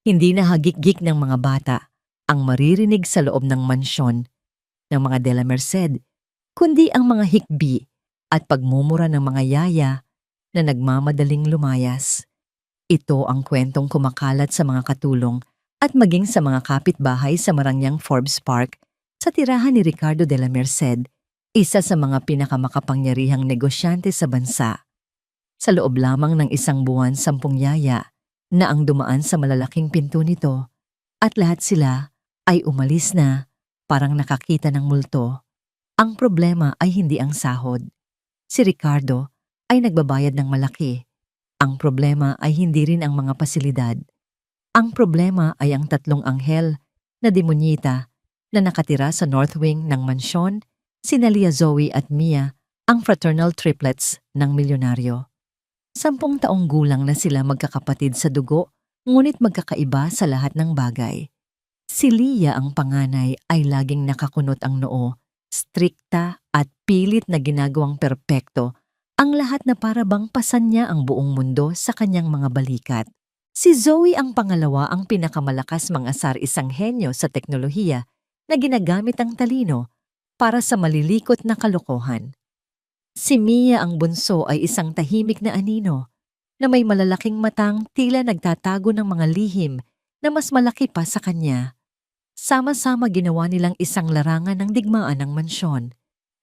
Hindi na hagik-gik ng mga bata ang maririnig sa loob ng mansyon ng mga De La Merced, kundi ang mga hikbi at pagmumura ng mga yaya na nagmamadaling lumayas. Ito ang kwentong kumakalat sa mga katulong at maging sa mga kapitbahay sa Marangyang Forbes Park sa tirahan ni Ricardo De La Merced, isa sa mga pinakamakapangyarihang negosyante sa bansa. Sa loob lamang ng isang buwan, 10 yaya na ang dumaan sa malalaking pinto nito at lahat sila ay umalis na parang nakakita ng multo. Ang problema ay hindi ang sahod. Si Ricardo ay nagbabayad ng malaki. Ang problema ay hindi rin ang mga pasilidad. Ang problema ay ang 3 anghel na demonyita na nakatira sa North Wing ng mansyon, sina Lia Zoe at Mia, ang fraternal triplets ng milyonaryo. 10 taong gulang na sila magkakapatid sa dugo, ngunit magkakaiba sa lahat ng bagay. Si Lia ang panganay ay laging nakakunot ang noo, strikta at pilit na ginagawang perpekto, ang lahat na para bang pasan niya ang buong mundo sa kanyang mga balikat. Si Zoe ang pangalawa, ang pinakamalakas mangasar, isang henyo sa teknolohiya na ginagamit ang talino para sa malilikot na kalokohan. Si Mia ang bunso ay isang tahimik na anino na may malalaking matang tila nagtatago ng mga lihim na mas malaki pa sa kanya. Sama-sama ginawa nilang isang larangan ng digmaan ng mansyon.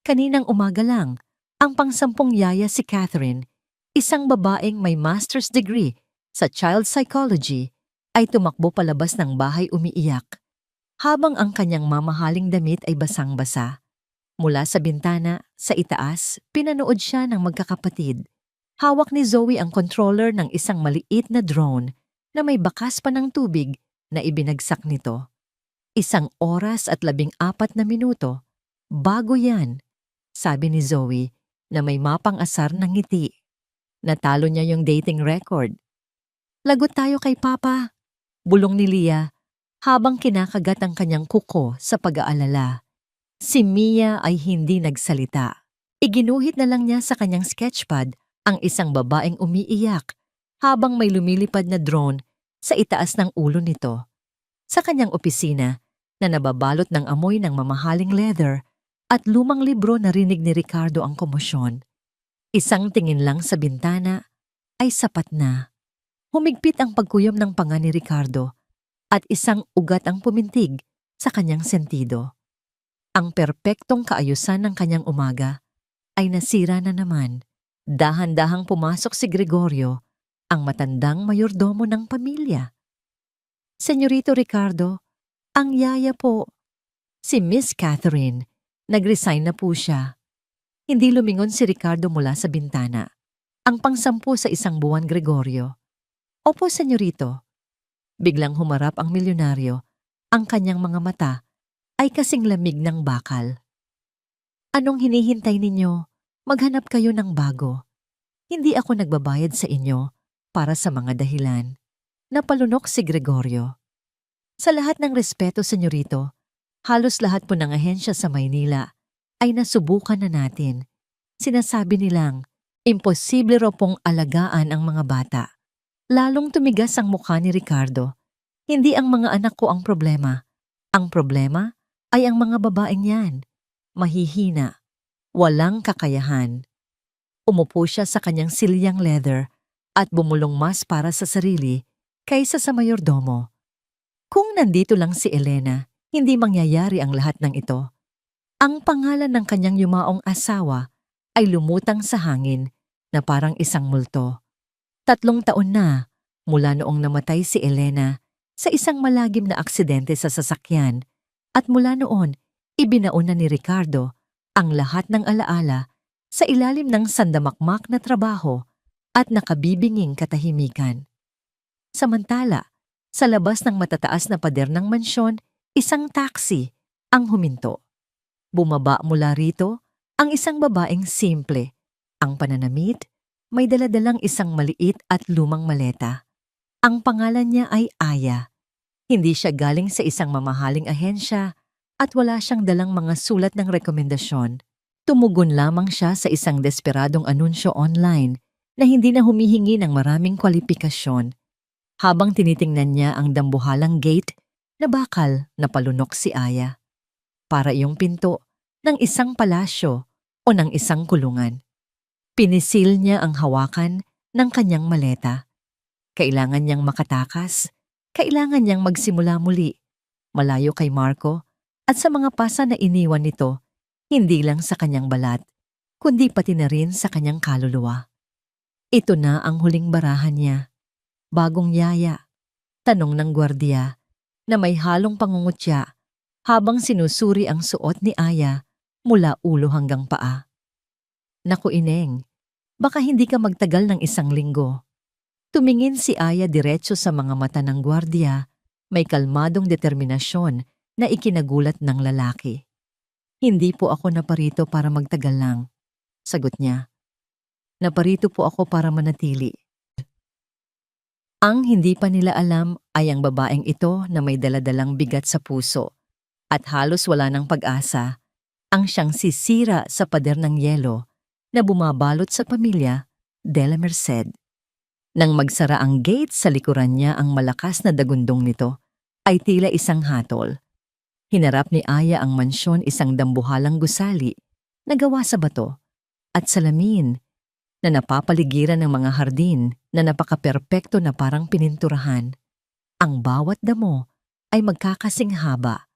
Kaninang umaga lang, ang pang-10 yaya si Catherine, isang babaeng may master's degree sa child psychology, ay tumakbo palabas ng bahay umiiyak, habang ang kanyang mamahaling damit ay basang-basa. Mula sa bintana, sa itaas, pinanood siya ng magkakapatid. Hawak ni Zoe ang controller ng isang maliit na drone na may bakas pa ng tubig na ibinagsak nito. 1 oras at 14 na minuto. Bago yan, sabi ni Zoe na may mapang-asar ng ngiti. Natalo niya yung dating record. Lagot tayo kay Papa, bulong ni Lia habang kinakagat ang kanyang kuko sa pag-aalala. Si Mia ay hindi nagsalita. Iginuhit na lang niya sa kanyang sketchpad ang isang babaeng umiiyak habang may lumilipad na drone sa itaas ng ulo nito. Sa kanyang opisina, na nababalot ng amoy ng mamahaling leather at lumang libro, narinig ni Ricardo ang komosyon. Isang tingin lang sa bintana ay sapat na. Humigpit ang pagkuyom ng panga ni Ricardo at isang ugat ang pumintig sa kanyang sentido. Ang perpektong kaayusan ng kanyang umaga ay nasira na naman. Dahan-dahang pumasok si Gregorio, ang matandang mayordomo ng pamilya. Senyorito Ricardo, ang yaya po. Si Miss Catherine, nag-resign na po siya. Hindi lumingon si Ricardo mula sa bintana. Ang pang-10 sa isang buwan, Gregorio. Opo, senyorito. Biglang humarap ang milyonaryo. Ang kanyang mga mata ay kasing lamig ng bakal. Anong hinihintay ninyo? Maghanap kayo ng bago. Hindi ako nagbabayad sa inyo para sa mga dahilan. Napalunok si Gregorio. Sa lahat ng respeto, senyorito, halos lahat po ng ahensya sa Maynila ay nasubukan na natin. Sinasabi nilang, imposible raw pong alagaan ang mga bata. Lalong tumigas ang mukha ni Ricardo. Hindi ang mga anak ko ang problema. Ang problema ay ang mga babaeng yan. Mahihina. Walang kakayahan. Umupo siya sa kanyang silyang leather at bumulong mas para sa sarili kaysa sa mayordomo. Kung nandito lang si Elena, hindi mangyayari ang lahat ng ito. Ang pangalan ng kanyang yumaong asawa ay lumutang sa hangin na parang isang multo. 3 taon na mula noong namatay si Elena sa isang malagim na aksidente sa sasakyan, at mula noon, ibinaon na ni Ricardo ang lahat ng alaala sa ilalim ng sandamakmak na trabaho at nakabibinging katahimikan. Samantala, sa labas ng matataas na pader ng mansyon, isang taxi ang huminto. Bumaba mula rito ang isang babaeng simple. Ang pananamit, may daladalang isang maliit at lumang maleta. Ang pangalan niya ay Aya. Hindi siya galing sa isang mamahaling ahensya at wala siyang dalang mga sulat ng rekomendasyon. Tumugon lamang siya sa isang desperadong anunsyo online na hindi na humihingi ng maraming kwalifikasyon. Habang tinitingnan niya ang dambuhalang gate, nabakal na palunok si Aya. Para iyong pinto ng isang palasyo o ng isang kulungan. Pinisil niya ang hawakan ng kanyang maleta. Kailangan niyang makatakas, kailangan niyang magsimula muli, malayo kay Marco at sa mga pasa na iniwan nito, hindi lang sa kanyang balat, kundi pati na rin sa kanyang kaluluwa. Ito na ang huling barahan niya. Bagong yaya, tanong ng gwardiya na may halong pangungutya habang sinusuri ang suot ni Aya mula ulo hanggang paa. Naku Ineng, baka hindi ka magtagal ng 1 linggo. Tumingin si Aya diretso sa mga mata ng gwardiya, may kalmadong determinasyon na ikinagulat ng lalaki. Hindi po ako naparito para magtagal lang, sagot niya. Naparito po ako para manatili. Ang hindi pa nila alam ay ang babaeng ito na may daladalang bigat sa puso at halos wala ng pag-asa, ang siyang sisira sa pader ng yelo na bumabalot sa pamilya de la Merced. Nang magsara ang gate sa likuran niya, ang malakas na dagundong nito ay tila isang hatol. Hinarap ni Aya ang mansyon, isang dambuhalang gusali na gawa sa bato at salamin na napapaligiran ng mga hardin na napakaperpekto na parang pininturahan. Ang bawat damo ay magkakasing haba.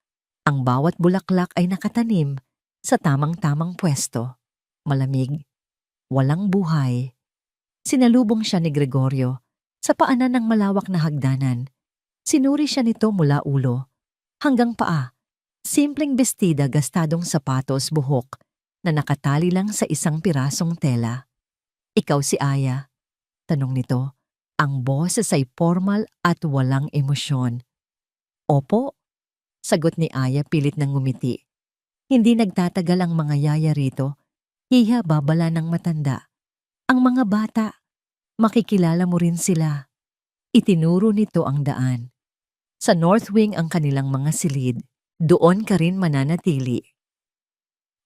Ang bawat bulaklak ay nakatanim sa tamang-tamang pwesto. Malamig, walang buhay. Sinalubong siya ni Gregorio sa paanan ng malawak na hagdanan. Sinuri siya nito mula ulo hanggang paa. Simpleng bestida, gastadong sapatos, buhok na nakatali lang sa isang pirasong tela. Ikaw si Aya? Tanong nito. Ang boses ay formal at walang emosyon. Opo, sagot ni Aya pilit ng ngumiti. Hindi nagtatagal ang mga yaya rito. Hiya babala ng matanda. Ang mga bata, makikilala mo rin sila. Itinuro nito ang daan. Sa North Wing ang kanilang mga silid. Doon ka rin mananatili.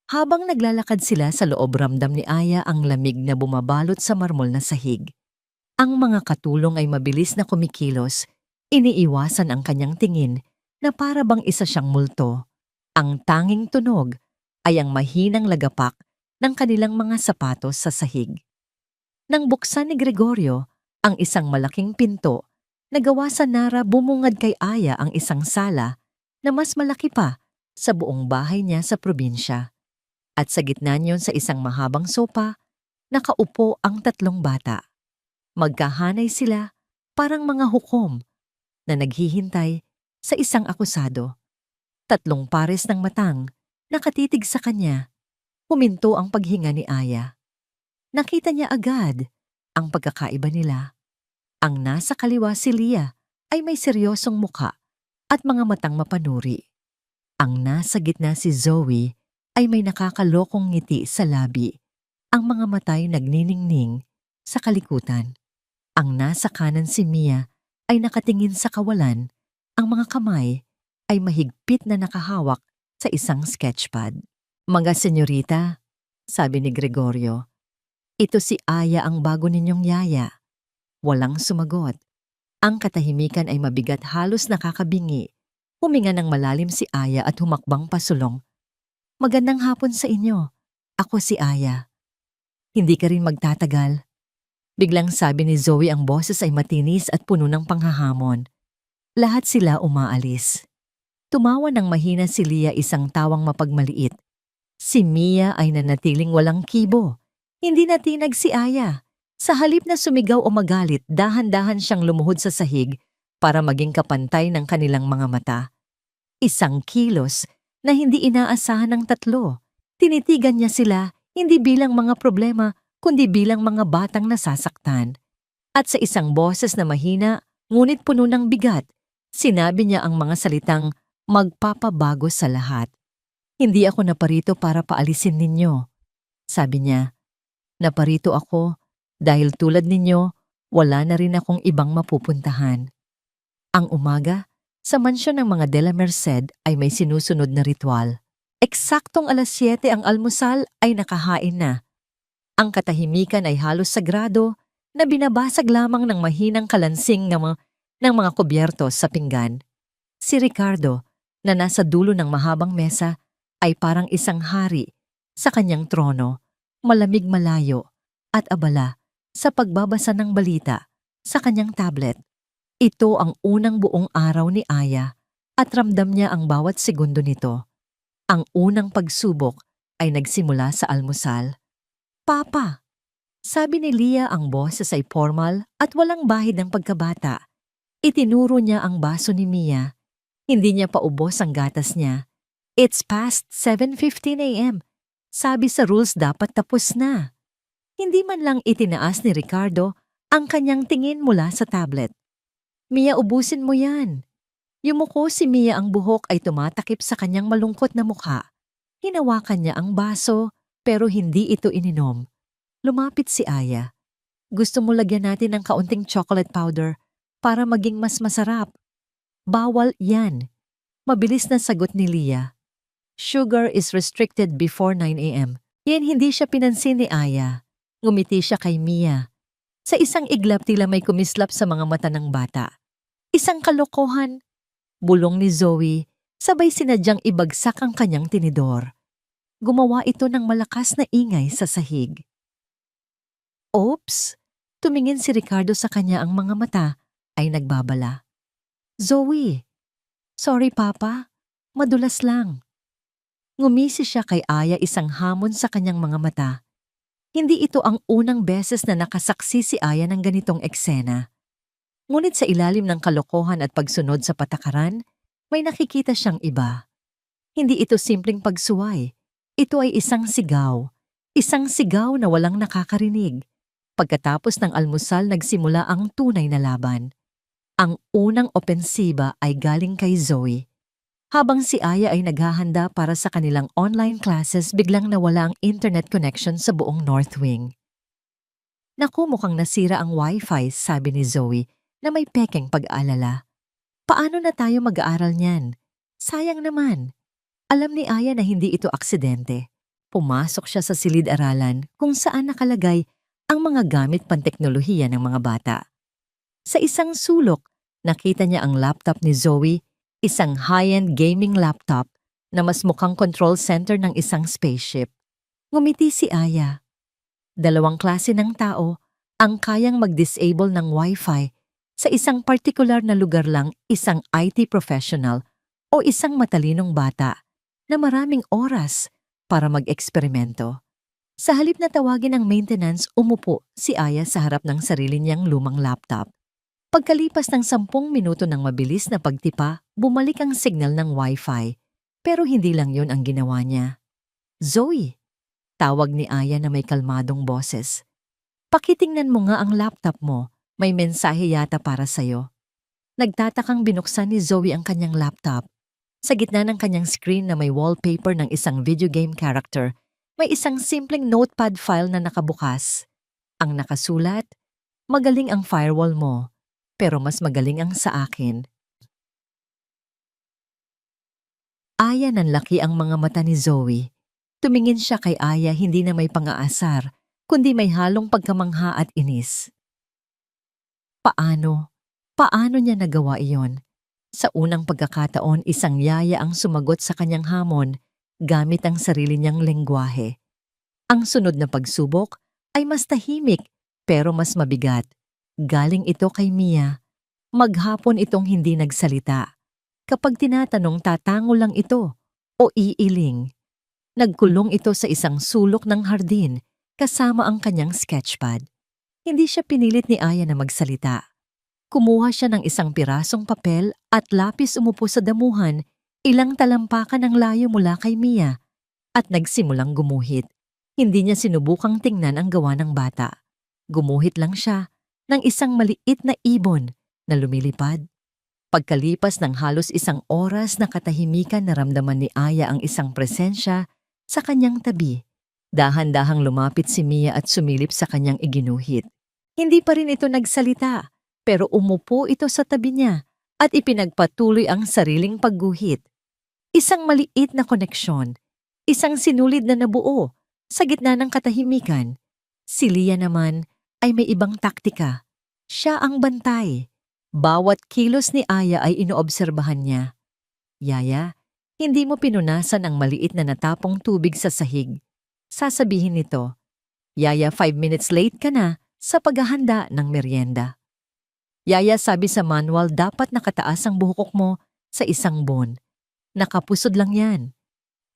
Habang naglalakad sila sa loob, ramdam ni Aya ang lamig na bumabalot sa marmol na sahig. Ang mga katulong ay mabilis na kumikilos, iniiwasan ang kanyang tingin na para bang isa siyang multo. Ang tanging tunog ay ang mahinang lagapak ng kanilang mga sapatos sa sahig. Nang buksan ni Gregorio ang isang malaking pinto, nagawa sa Nara, bumungad kay Aya ang isang sala na mas malaki pa sa buong bahay niya sa probinsya. At sa gitna niyon, sa isang mahabang sopa, nakaupo ang 3 bata. Magkahanay sila, parang mga hukom na naghihintay sa isang akusado. 3 pares ng matang, nakatitig sa kanya. Huminto ang paghinga ni Aya. Nakita niya agad ang pagkakaiba nila. Ang nasa kaliwa, si Lia, ay may seryosong mukha at mga matang mapanuri. Ang nasa gitna, si Zoe, ay may nakakalokong ngiti sa labi. Ang mga matay nagniningning sa kalikutan. Ang nasa kanan, si Mia, ay nakatingin sa kawalan. Ang mga kamay ay mahigpit na nakahawak sa isang sketchpad. Mga senyorita, sabi ni Gregorio, ito si Aya, ang bago ninyong yaya. Walang sumagot. Ang katahimikan ay mabigat, halos nakakabingi. Huminga ng malalim si Aya at humakbang pasulong. Magandang hapon sa inyo. Ako si Aya. Hindi ka rin magtatagal. Biglang sabi ni Zoe, ang boses ay matinis at puno ng panghahamon. Lahat sila umaalis. Tumawa ng mahina si Lia, isang tawang mapagmaliit. Si Mia ay nanatiling walang kibo. Hindi natinag si Aya. Sa halip na sumigaw o magalit, dahan-dahan siyang lumuhod sa sahig para maging kapantay ng kanilang mga mata. Isang kilos na hindi inaasahan ng 3. Tinitigan niya sila hindi bilang mga problema, kundi bilang mga batang nasasaktan. At sa isang boses na mahina, ngunit puno ng bigat, sinabi niya ang mga salitang magpapabago sa lahat. Hindi ako naparito para paalisin ninyo. Sabi niya, naparito ako dahil tulad ninyo, wala na rin akong ibang mapupuntahan. Ang umaga, sa mansyon ng mga de la Merced ay may sinusunod na ritual. Eksaktong 7:00 ang almusal ay nakahain na. Ang katahimikan ay halos sagrado na binabasag lamang ng mahinang kalansing ng ng mga kubyertos sa pinggan. Si Ricardo, na nasa dulo ng mahabang mesa, ay parang isang hari sa kanyang trono, malamig malayo at abala sa pagbabasa ng balita sa kanyang tablet. Ito ang unang buong araw ni Aya at ramdam niya ang bawat segundo nito. Ang unang pagsubok ay nagsimula sa almusal. "Papa," sabi ni Leah, ang boses ay formal at walang bahid ng pagkabata. Itinuro niya ang baso ni Mia. Hindi niya paubos ang gatas niya. "It's past 7:15 a.m. Sabi sa rules dapat tapos na." Hindi man lang itinaas ni Ricardo ang kanyang tingin mula sa tablet. "Mia, ubusin mo yan." Yumuko si Mia, ang buhok ay tumatakip sa kanyang malungkot na mukha. Hinawakan niya ang baso pero hindi ito ininom. Lumapit si Aya. "Gusto mo lagyan natin ng kaunting chocolate powder para maging mas masarap?" "Bawal yan." Mabilis na sagot ni Leah. "Sugar is restricted before 9 a.m. Yan hindi siya pinansin ni Aya. Ngumiti siya kay Mia. Sa isang iglap tila may kumislap sa mga mata ng bata. "Isang kalokohan," bulong ni Zoe, sabay sinadyang ibagsak ang kanyang tinidor. Gumawa ito ng malakas na ingay sa sahig. "Oops!" Tumingin si Ricardo sa kanya, ang mga mata ay nagbabala. "Zoe, sorry papa, madulas lang." Ngumisi siya kay Aya, isang hamon sa kanyang mga mata. Hindi ito ang unang beses na nakasaksi si Aya ng ganitong eksena. Ngunit sa ilalim ng kalokohan at pagsunod sa patakaran, may nakikita siyang iba. Hindi ito simpleng pagsuway. Ito ay isang sigaw. Isang sigaw na walang nakakarinig. Pagkatapos ng almusal, nagsimula ang tunay na laban. Ang unang opensiba ay galing kay Zoe. Habang si Aya ay naghahanda para sa kanilang online classes, biglang nawala ang internet connection sa buong North Wing. "Naku, mukhang nasira ang wifi," sabi ni Zoe na may pekeng pag-aalala. "Paano na tayo mag-aaral niyan? Sayang naman." Alam ni Aya na hindi ito aksidente. Pumasok siya sa silid-aralan kung saan nakalagay ang mga gamit panteknolohiya ng mga bata. Sa isang sulok, nakita niya ang laptop ni Zoe, isang high-end gaming laptop na mas mukhang control center ng isang spaceship. Ngumiti si Aya. Dalawang klase ng tao ang kayang mag-disable ng wifi sa isang partikular na lugar lang, isang IT professional o isang matalinong bata na maraming oras para mag-eksperimento. Sa halip na tawagin ang maintenance, umupo si Aya sa harap ng sarili niyang lumang laptop. Pagkalipas ng 10 minuto ng mabilis na pagtipa, bumalik ang signal ng wifi. Pero hindi lang yun ang ginawa niya. "Zoe," tawag ni Aya na may kalmadong boses. "Pakitingnan mo nga ang laptop mo. May mensahe yata para sa'yo." Nagtatakang binuksan ni Zoe ang kanyang laptop. Sa gitna ng kanyang screen na may wallpaper ng isang video game character, may isang simpleng notepad file na nakabukas. Ang nakasulat, "Magaling ang firewall mo, pero mas magaling ang sa akin." Aya, nanlaki ang mga mata ni Zoe. Tumingin siya kay Aya, hindi na may pang-aasar, kundi may halong pagkamangha at inis. Paano? Paano niya nagawa iyon? Sa unang pagkakataon, isang yaya ang sumagot sa kanyang hamon gamit ang sarili niyang lengguwahe. Ang sunod na pagsubok ay mas tahimik pero mas mabigat. Galing ito kay Mia. Maghapon itong hindi nagsalita. Kapag tinatanong, tatango lang ito o iiling. Nagkulong ito sa isang sulok ng hardin kasama ang kanyang sketchpad. Hindi siya pinilit ni Aya na magsalita. Kumuha siya ng isang pirasong papel at lapis, umupo sa damuhan, ilang talampakan ang layo mula kay Mia, at nagsimulang gumuhit. Hindi niya sinubukang tingnan ang gawa ng bata. Gumuhit lang siya ng isang maliit na ibon na lumilipad. Pagkalipas ng halos isang oras na katahimikan, naramdaman ni Aya ang isang presensya sa kanyang tabi. Dahan-dahang lumapit si Mia at sumilip sa kanyang iginuhit. Hindi pa rin ito nagsalita, pero umupo ito sa tabi niya at ipinagpatuloy ang sariling pagguhit. Isang maliit na koneksyon, isang sinulid na nabuo sa gitna ng katahimikan. Si Leah naman ay may ibang taktika. Siya ang bantay. Bawat kilos ni Aya ay inoobserbahan niya. Yaya, hindi mo pinunasan ang maliit na natapong tubig sa sahig. Sasabihin nito, Yaya, 5 minutes late ka na sa paghahanda ng merienda. Yaya, sabi sa manual dapat nakataas ang buhok mo sa isang bon. Nakapusod lang yan.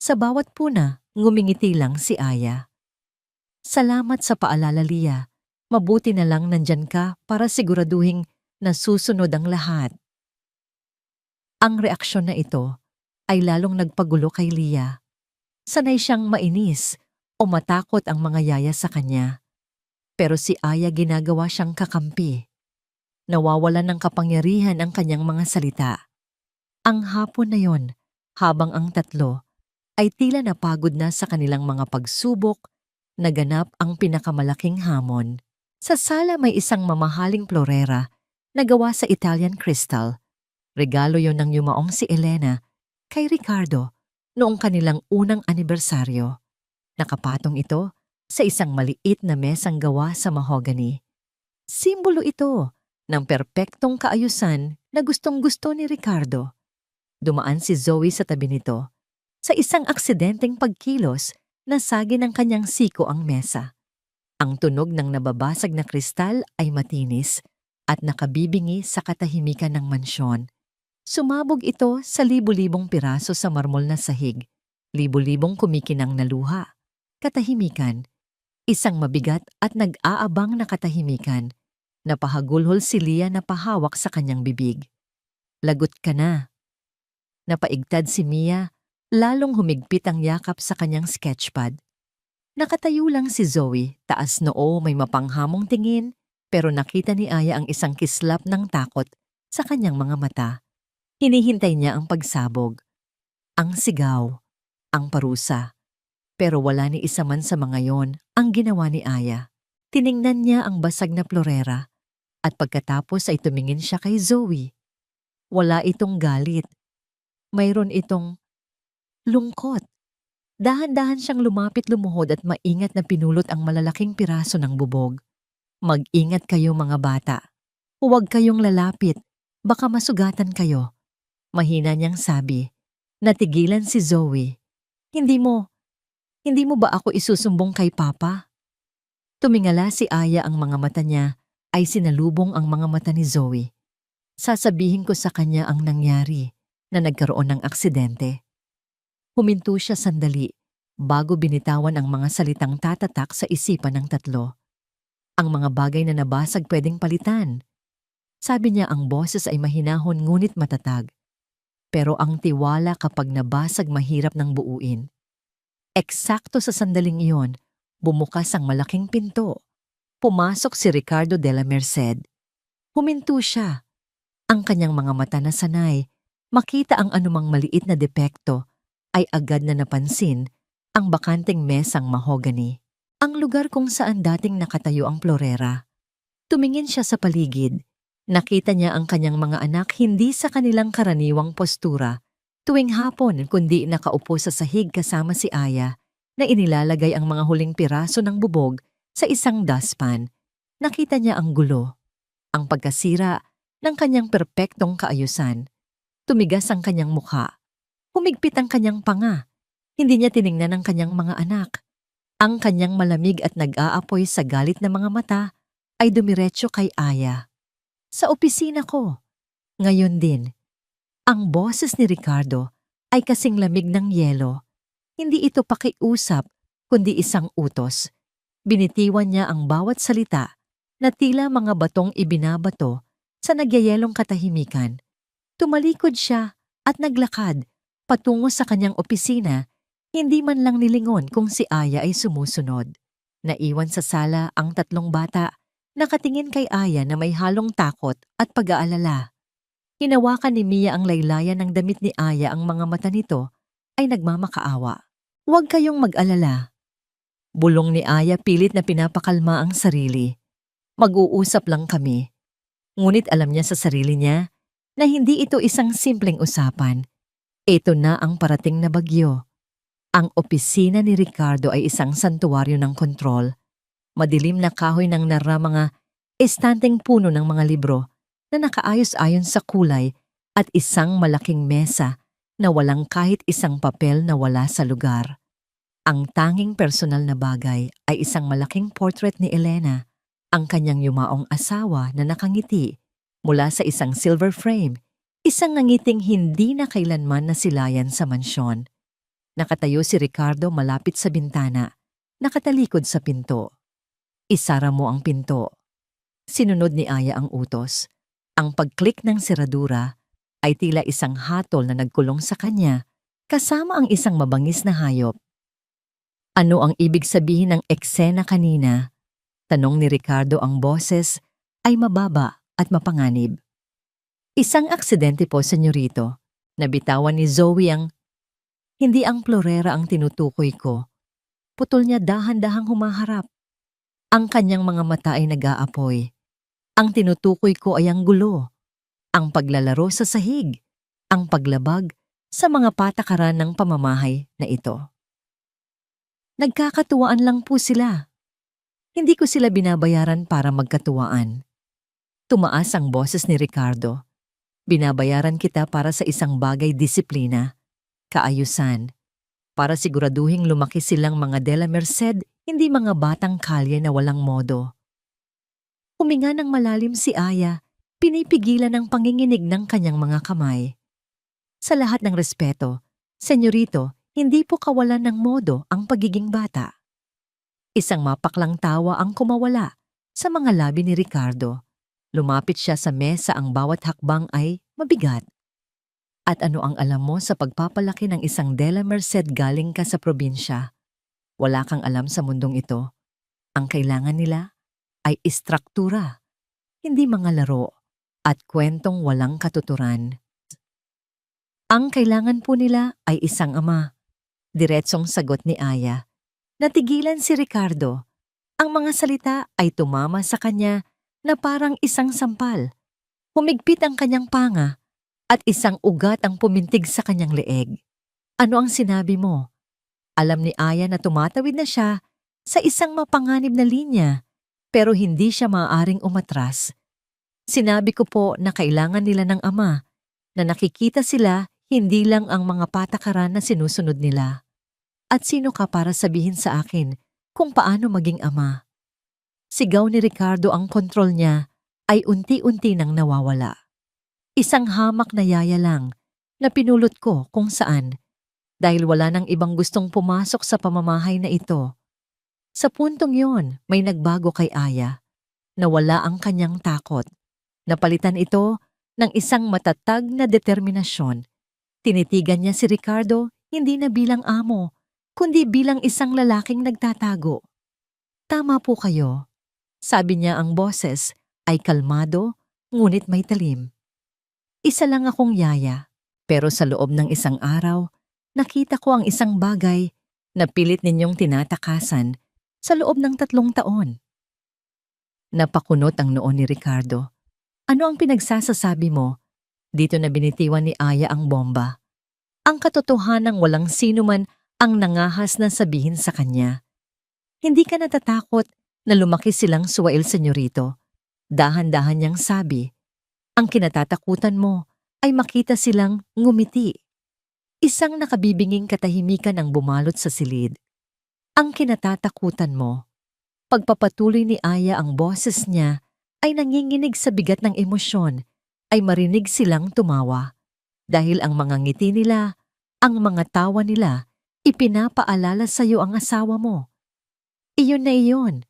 Sa bawat puna, ngumingiti lang si Aya. Salamat sa paalala, Lia. Mabuti na lang nandyan ka para siguraduhing nasusunod ang lahat. Ang reaksyon na ito ay lalong nagpagulo kay Lia. Sanay siyang mainis o matakot ang mga yaya sa kanya. Pero si Aya ginagawa siyang kakampi. Nawawalan ng kapangyarihan ang kanyang mga salita. Ang hapon na yon, habang ang tatlo ay tila napagod na sa kanilang mga pagsubok, naganap ang pinakamalaking hamon. Sa sala may isang mamahaling florera na gawa sa Italian crystal. Regalo yon ng yumaong si Elena kay Ricardo noong kanilang unang anibersaryo. Nakapatong ito sa isang maliit na mesang gawa sa mahogany. Simbolo ito ng perpektong kaayusan na gustong-gusto ni Ricardo. Dumaan si Zoe sa tabi nito. Sa isang aksidenteng pagkilos, nasagi ng kanyang siko ang mesa. Ang tunog ng nababasag na kristal ay matinis at nakabibingi sa katahimikan ng mansyon. Sumabog ito sa libu-libong piraso sa marmol na sahig, libu-libong kumikinang na luha. Katahimikan, isang mabigat at nag-aabang na katahimikan. Napahagulhol si Lia na pahawak sa kanyang bibig. Lagot ka na. Napaigtad si Mia, lalong humigpit ang yakap sa kanyang sketchpad. Nakatayo lang si Zoe, taas noo, may mapanghamong tingin, pero nakita ni Aya ang isang kislap ng takot sa kanyang mga mata. Hinihintay niya ang pagsabog. Ang sigaw, ang parusa. Pero wala ni isa man sa mga yon ang ginawa ni Aya. Tiningnan niya ang basag na florera at pagkatapos ay tumingin siya kay Zoe. Wala itong galit. Mayroon itong lungkot. Dahan-dahan siyang lumapit, lumuhod at maingat na pinulot ang malalaking piraso ng bubog. Mag-ingat kayo mga bata. Huwag kayong lalapit. Baka masugatan kayo. Mahina niyang sabi. Natigilan si Zoe. Hindi mo ba ako isusumbong kay Papa? Tumingala si Aya, ang mga mata niya ay sinalubong ang mga mata ni Zoe. Sasabihin ko sa kanya ang nangyari na nagkaroon ng aksidente. Huminto siya sandali bago binitawan ang mga salitang tatatak sa isipan ng tatlo. Ang mga bagay na nabasag pwedeng palitan. Sabi niya ang boses ay mahinahon ngunit matatag. Pero ang tiwala kapag nabasag mahirap ng buuin. Eksakto sa sandaling iyon, bumukas ang malaking pinto. Pumasok si Ricardo de la Merced. Huminto siya. Ang kanyang mga mata na sanay, makita ang anumang maliit na depekto, ay agad na napansin ang bakanteng mesang mahogany. Ang lugar kung saan dating nakatayo ang florera. Tumingin siya sa paligid. Nakita niya ang kanyang mga anak hindi sa kanilang karaniwang postura tuwing hapon, kundi nakaupo sa sahig kasama si Aya na inilalagay ang mga huling piraso ng bubog sa isang dustpan. Nakita niya ang gulo, ang pagkasira ng kanyang perpektong kaayusan. Tumigas ang kanyang mukha. Humigpit ang kanyang panga. Hindi niya tiningnan ang kanyang mga anak. Ang kanyang malamig at nag-aapoy sa galit na mga mata ay dumiretso kay Aya. Sa opisina ko. Ngayon din. Ang boses ni Ricardo ay kasing lamig ng yelo. Hindi ito pakiusap, kundi isang utos. Binitiwan niya ang bawat salita na tila mga batong ibinabato sa nagyayelong katahimikan. Tumalikod siya at naglakad patungo sa kanyang opisina, hindi man lang nilingon kung si Aya ay sumusunod. Naiwan sa sala ang tatlong bata, nakatingin kay Aya na may halong takot at pag-aalala. Hinawakan ni Mia ang laylayan ng damit ni Aya, ang mga mata nito ay nagmamakaawa. Huwag kayong mag-alala. Bulong ni Aya, pilit na pinapakalma ang sarili. Mag-uusap lang kami. Ngunit alam niya sa sarili niya na hindi ito isang simpleng usapan. Ito na ang parating na bagyo. Ang opisina ni Ricardo ay isang santuwaryo ng kontrol. Madilim na kahoy ng mga estanteng puno ng mga libro na nakaayos-ayon sa kulay at isang malaking mesa na walang kahit isang papel na wala sa lugar. Ang tanging personal na bagay ay isang malaking portrait ni Elena, ang kanyang yumaong asawa na nakangiti mula sa isang silver frame, isang nangiting hindi na kailanman nasilayan sa mansyon. Nakatayo si Ricardo malapit sa bintana, nakatalikod sa pinto. Isara mo ang pinto. Sinunod ni Aya ang utos. Ang pag-click ng seradura ay tila isang hatol na nagkulong sa kanya kasama ang isang mabangis na hayop. Ano ang ibig sabihin ng eksena kanina? Tanong ni Ricardo. Ang boses ay mababa at mapanganib. Isang aksidente po, senyorito. Nabitawan ni Zoe ang... Hindi ang florera ang tinutukoy ko. Putol niya dahan-dahang humaharap. Ang kanyang mga mata ay nag-aapoy. Ang tinutukoy ko ay ang gulo, ang paglalaro sa sahig, ang paglabag sa mga patakaran ng pamamahay na ito. Nagkakatuwaan lang po sila. Hindi ko sila binabayaran para magkatuwaan. Tumaas ang boses ni Ricardo. Binabayaran kita para sa isang bagay: disiplina, kaayusan, para siguraduhing lumaki silang mga de la Merced, hindi mga batang kalye na walang modo. Huminga ng malalim si Aya, pinipigilan ang panginginig ng kanyang mga kamay. Sa lahat ng respeto, senyorito, hindi po kawalan ng modo ang pagiging bata. Isang mapaklang tawa ang kumawala sa mga labi ni Ricardo. Lumapit siya sa mesa, ang bawat hakbang ay mabigat. At ano ang alam mo sa pagpapalaki ng isang de la Merced? Galing ka sa probinsya. Wala kang alam sa mundong ito. Ang kailangan nila ay istruktura, hindi mga laro at kwentong walang katuturan. Ang kailangan po nila ay isang ama. Diretsong sagot ni Aya. Natigilan si Ricardo. Ang mga salita ay tumama sa kanya na parang isang sampal. Humigpit ang kanyang panga at isang ugat ang pumintig sa kanyang leeg. Ano ang sinabi mo? Alam ni Aya na tumatawid na siya sa isang mapanganib na linya, pero hindi siya maaaring umatras. Sinabi ko po na kailangan nila ng ama, na nakikita sila hindi lang ang mga patakaran na sinusunod nila. At sino ka para sabihin sa akin kung paano maging ama? Sigaw ni Ricardo. Ang kontrol niya ay unti-unti nang nawawala. Isang hamak na yaya lang na pinulot ko kung saan, dahil wala nang ibang gustong pumasok sa pamamahay na ito. Sa puntong yon, may nagbago kay Aya. Nawala ang kanyang takot. Napalitan ito ng isang matatag na determinasyon. Tinitigan niya si Ricardo hindi na bilang amo, kundi bilang isang lalaking nagtatago. Tama po kayo. Sabi niya, ang boses ay kalmado, ngunit may talim. Isa lang akong yaya, pero sa loob ng isang araw, nakita ko ang isang bagay na pilit ninyong tinatakasan sa loob ng 3 taon. Napakunot ang noo ni Ricardo. Ano ang pinagsasasabi mo? Dito na binitiwan ni Aya ang bomba. Ang katotohanang walang sino man ang nangahas na sabihin sa kanya. Hindi ka natatakot na lumaki silang suwail, senyorito. Dahan-dahan niyang sabi. Ang kinatatakutan mo ay makita silang ngumiti. Isang nakabibinging katahimikan ang bumalot sa silid. Ang kinatatakutan mo. Pagpapatuloy ni Aya, ang boses niya ay nanginginig sa bigat ng emosyon, ay marinig silang tumawa. Dahil ang mga ngiti nila, ang mga tawa nila, ipinapaalala sa iyo ang asawa mo. Iyon na iyon,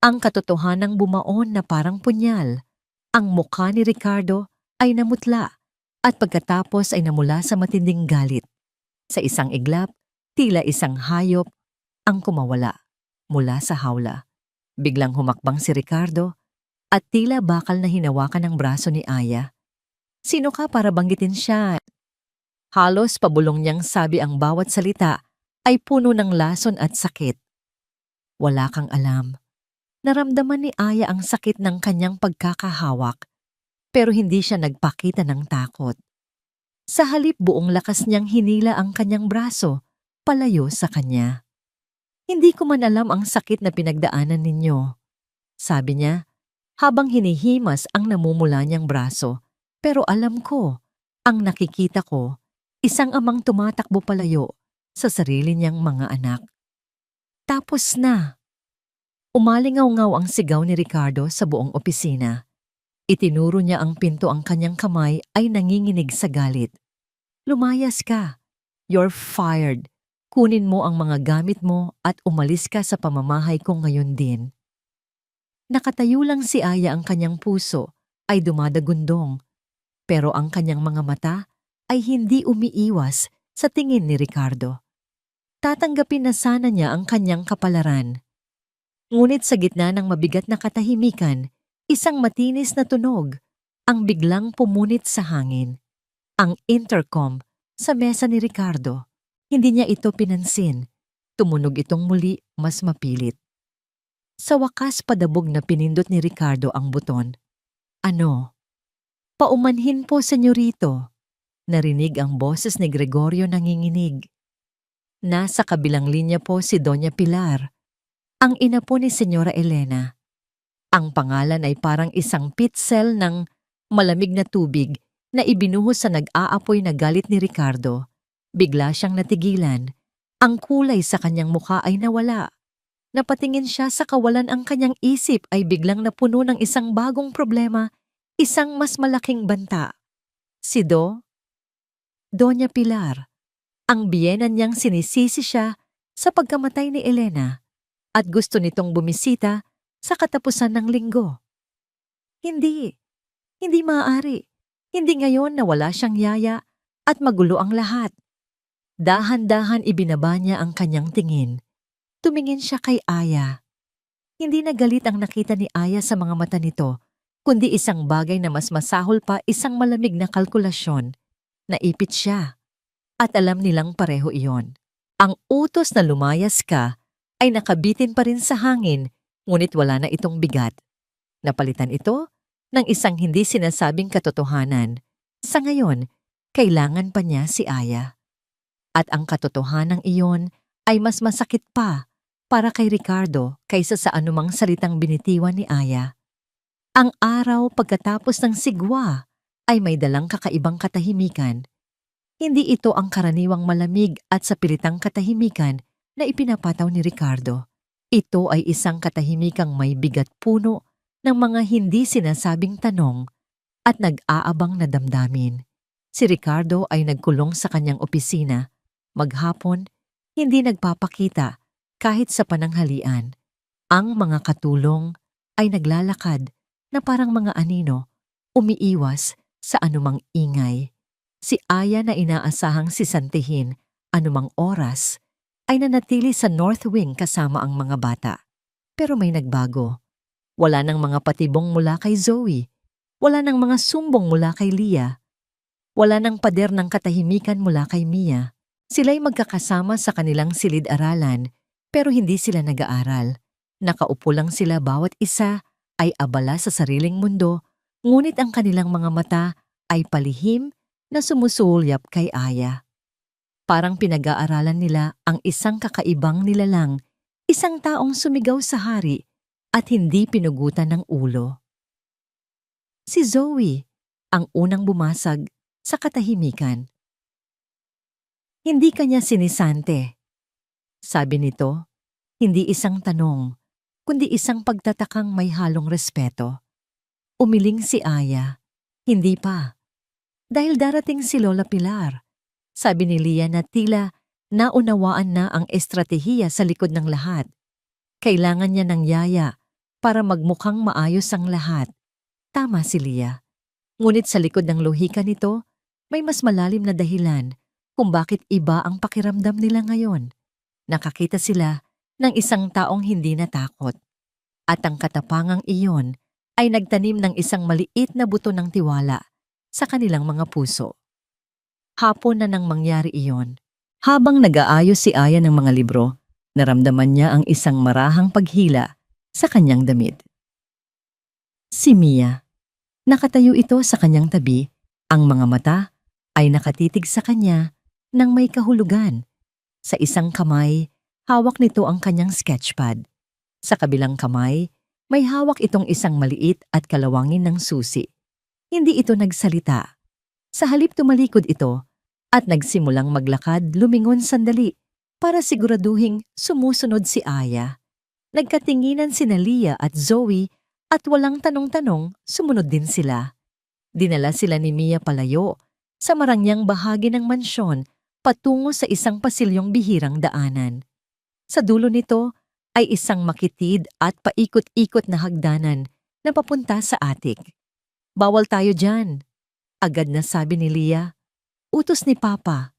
ang katotohanang bumaon na parang punyal. Ang mukha ni Ricardo ay namutla at pagkatapos ay namula sa matinding galit. Sa isang iglap, tila isang hayop ang kumawala mula sa hawla. Biglang humakbang si Ricardo at tila bakal na hinawakan ng braso ni Aya. Sino ka para banggitin siya? Halos pabulong niyang sabi, ang bawat salita ay puno ng lason at sakit. Wala kang alam. Naramdaman ni Aya ang sakit ng kanyang pagkakahawak, pero hindi siya nagpakita ng takot. Sa halip, buong lakas niyang hinila ang kanyang braso, palayo sa kanya. Hindi ko man alam ang sakit na pinagdaanan ninyo. Sabi niya, habang hinihimas ang namumula niyang braso. Pero alam ko, ang nakikita ko, isang amang tumatakbo palayo sa sarili niyang mga anak. Tapos na. Umalingaw-ngaw ang sigaw ni Ricardo sa buong opisina. Itinuro niya ang pinto, ang kanyang kamay ay nanginginig sa galit. Lumayas ka. You're fired. Kunin mo ang mga gamit mo at umalis ka sa pamamahay ko ngayon din. Nakatayo lang si Aya, ang kanyang puso ay dumadagundong, pero ang kanyang mga mata ay hindi umiiwas sa tingin ni Ricardo. Tatanggapin na sana niya ang kanyang kapalaran. Ngunit sa gitna ng mabigat na katahimikan, isang matinis na tunog ang biglang pumunit sa hangin. Ang intercom sa mesa ni Ricardo. Hindi niya ito pinansin. Tumunog itong muli, mas mapilit. Sa wakas, padabog na pinindot ni Ricardo ang buton. Ano? Paumanhin po, senyorito. Narinig ang boses ni Gregorio nanginginig. Nasa kabilang linya po si Doña Pilar, ang ina po ni Senyora Elena. Ang pangalan ay parang isang pitsel ng malamig na tubig na ibinuhos sa nag-aapoy na galit ni Ricardo. Bigla siyang natigilan. Ang kulay sa kanyang mukha ay nawala. Napatingin siya sa kawalan, ang kanyang isip ay biglang napuno ng isang bagong problema, isang mas malaking banta. Si Doña Pilar. Ang biyena niyang sinisisi siya sa pagkamatay ni Elena at gusto nitong bumisita sa katapusan ng linggo. Hindi maaari. Hindi ngayon na wala siyang yaya at magulo ang lahat. Dahan-dahan ibinaba niya ang kanyang tingin. Tumingin siya kay Aya. Hindi na galit ang nakita ni Aya sa mga mata nito, kundi isang bagay na mas masahol pa, isang malamig na kalkulasyon. Naipit siya. At alam nilang pareho iyon. Ang utos na lumayas ka ay nakabitin pa rin sa hangin, ngunit wala na itong bigat. Napalitan ito ng isang hindi sinasabing katotohanan. Sa ngayon, kailangan pa niya si Aya. At ang katotohanan iyon ay mas masakit pa para kay Ricardo kaysa sa anumang salitang binitiwan ni Aya. Ang araw pagkatapos ng sigwa ay may dalang kakaibang katahimikan. Hindi ito ang karaniwang malamig at sapilitang katahimikan na ipinapataw ni Ricardo. Ito ay isang katahimikang may bigat, puno ng mga hindi sinasabing tanong at nag-aabang na damdamin. Si Ricardo ay nagkulong sa kanyang opisina. Maghapon, hindi nagpapakita kahit sa pananghalian. Ang mga katulong ay naglalakad na parang mga anino, umiiwas sa anumang ingay. Si Aya na inaasahang sisantihin anumang oras ay nanatili sa North Wing kasama ang mga bata. Pero may nagbago. Wala nang mga patibong mula kay Zoe. Wala nang mga sumbong mula kay Leah. Wala nang pader ng katahimikan mula kay Mia. Sila'y magkakasama sa kanilang silid-aralan, pero hindi sila nag-aaral. Nakaupo lang sila, bawat isa ay abala sa sariling mundo, ngunit ang kanilang mga mata ay palihim na sumusulyap kay Aya. Parang pinag-aaralan nila ang isang kakaibang nilalang, isang taong sumigaw sa hari at hindi pinugutan ng ulo. Si Zoe, ang unang bumasag sa katahimikan. Hindi kanya sinisante. Sabi nito, hindi isang tanong, kundi isang pagtatakang may halong respeto. Umiling si Aya. Hindi pa. Dahil darating si Lola Pilar. Sabi ni Leah na tila naunawaan na ang estratehiya sa likod ng lahat. Kailangan niya ng yaya para magmukhang maayos ang lahat. Tama si Leah. Ngunit sa likod ng lohika nito, may mas malalim na dahilan kung bakit iba ang pakiramdam nila ngayon. Nakakita sila ng isang taong hindi natakot. At ang katapangang iyon ay nagtanim ng isang maliit na buto ng tiwala sa kanilang mga puso. Hapon na nang mangyari iyon. Habang nag-aayos si Aya ng mga libro, naramdaman niya ang isang marahang paghila sa kanyang damit. Si Mia. Nakatayo ito sa kanyang tabi, ang mga mata ay nakatitig sa kanya nang may kahulugan. Sa isang kamay, hawak nito ang kanyang sketchpad. Sa kabilang kamay, May hawak itong isang maliit at kalawangin ng susi. Hindi ito nagsalita. Sa halip tumalikod ito at nagsimulang maglakad lumingon sandali para siguraduhing sumusunod si Aya. Nagkatinginan sina Leah at Zoe at walang tanong-tanong sumunod din sila. Dinala sila ni Mia palayo sa marangyang bahagi ng mansyon patungo sa isang pasilyong bihirang daanan. Sa dulo nito ay isang makitid at paikot-ikot na hagdanan na papunta sa atik. "Bawal tayo dyan," agad na sabi ni Leah. "Utos ni Papa."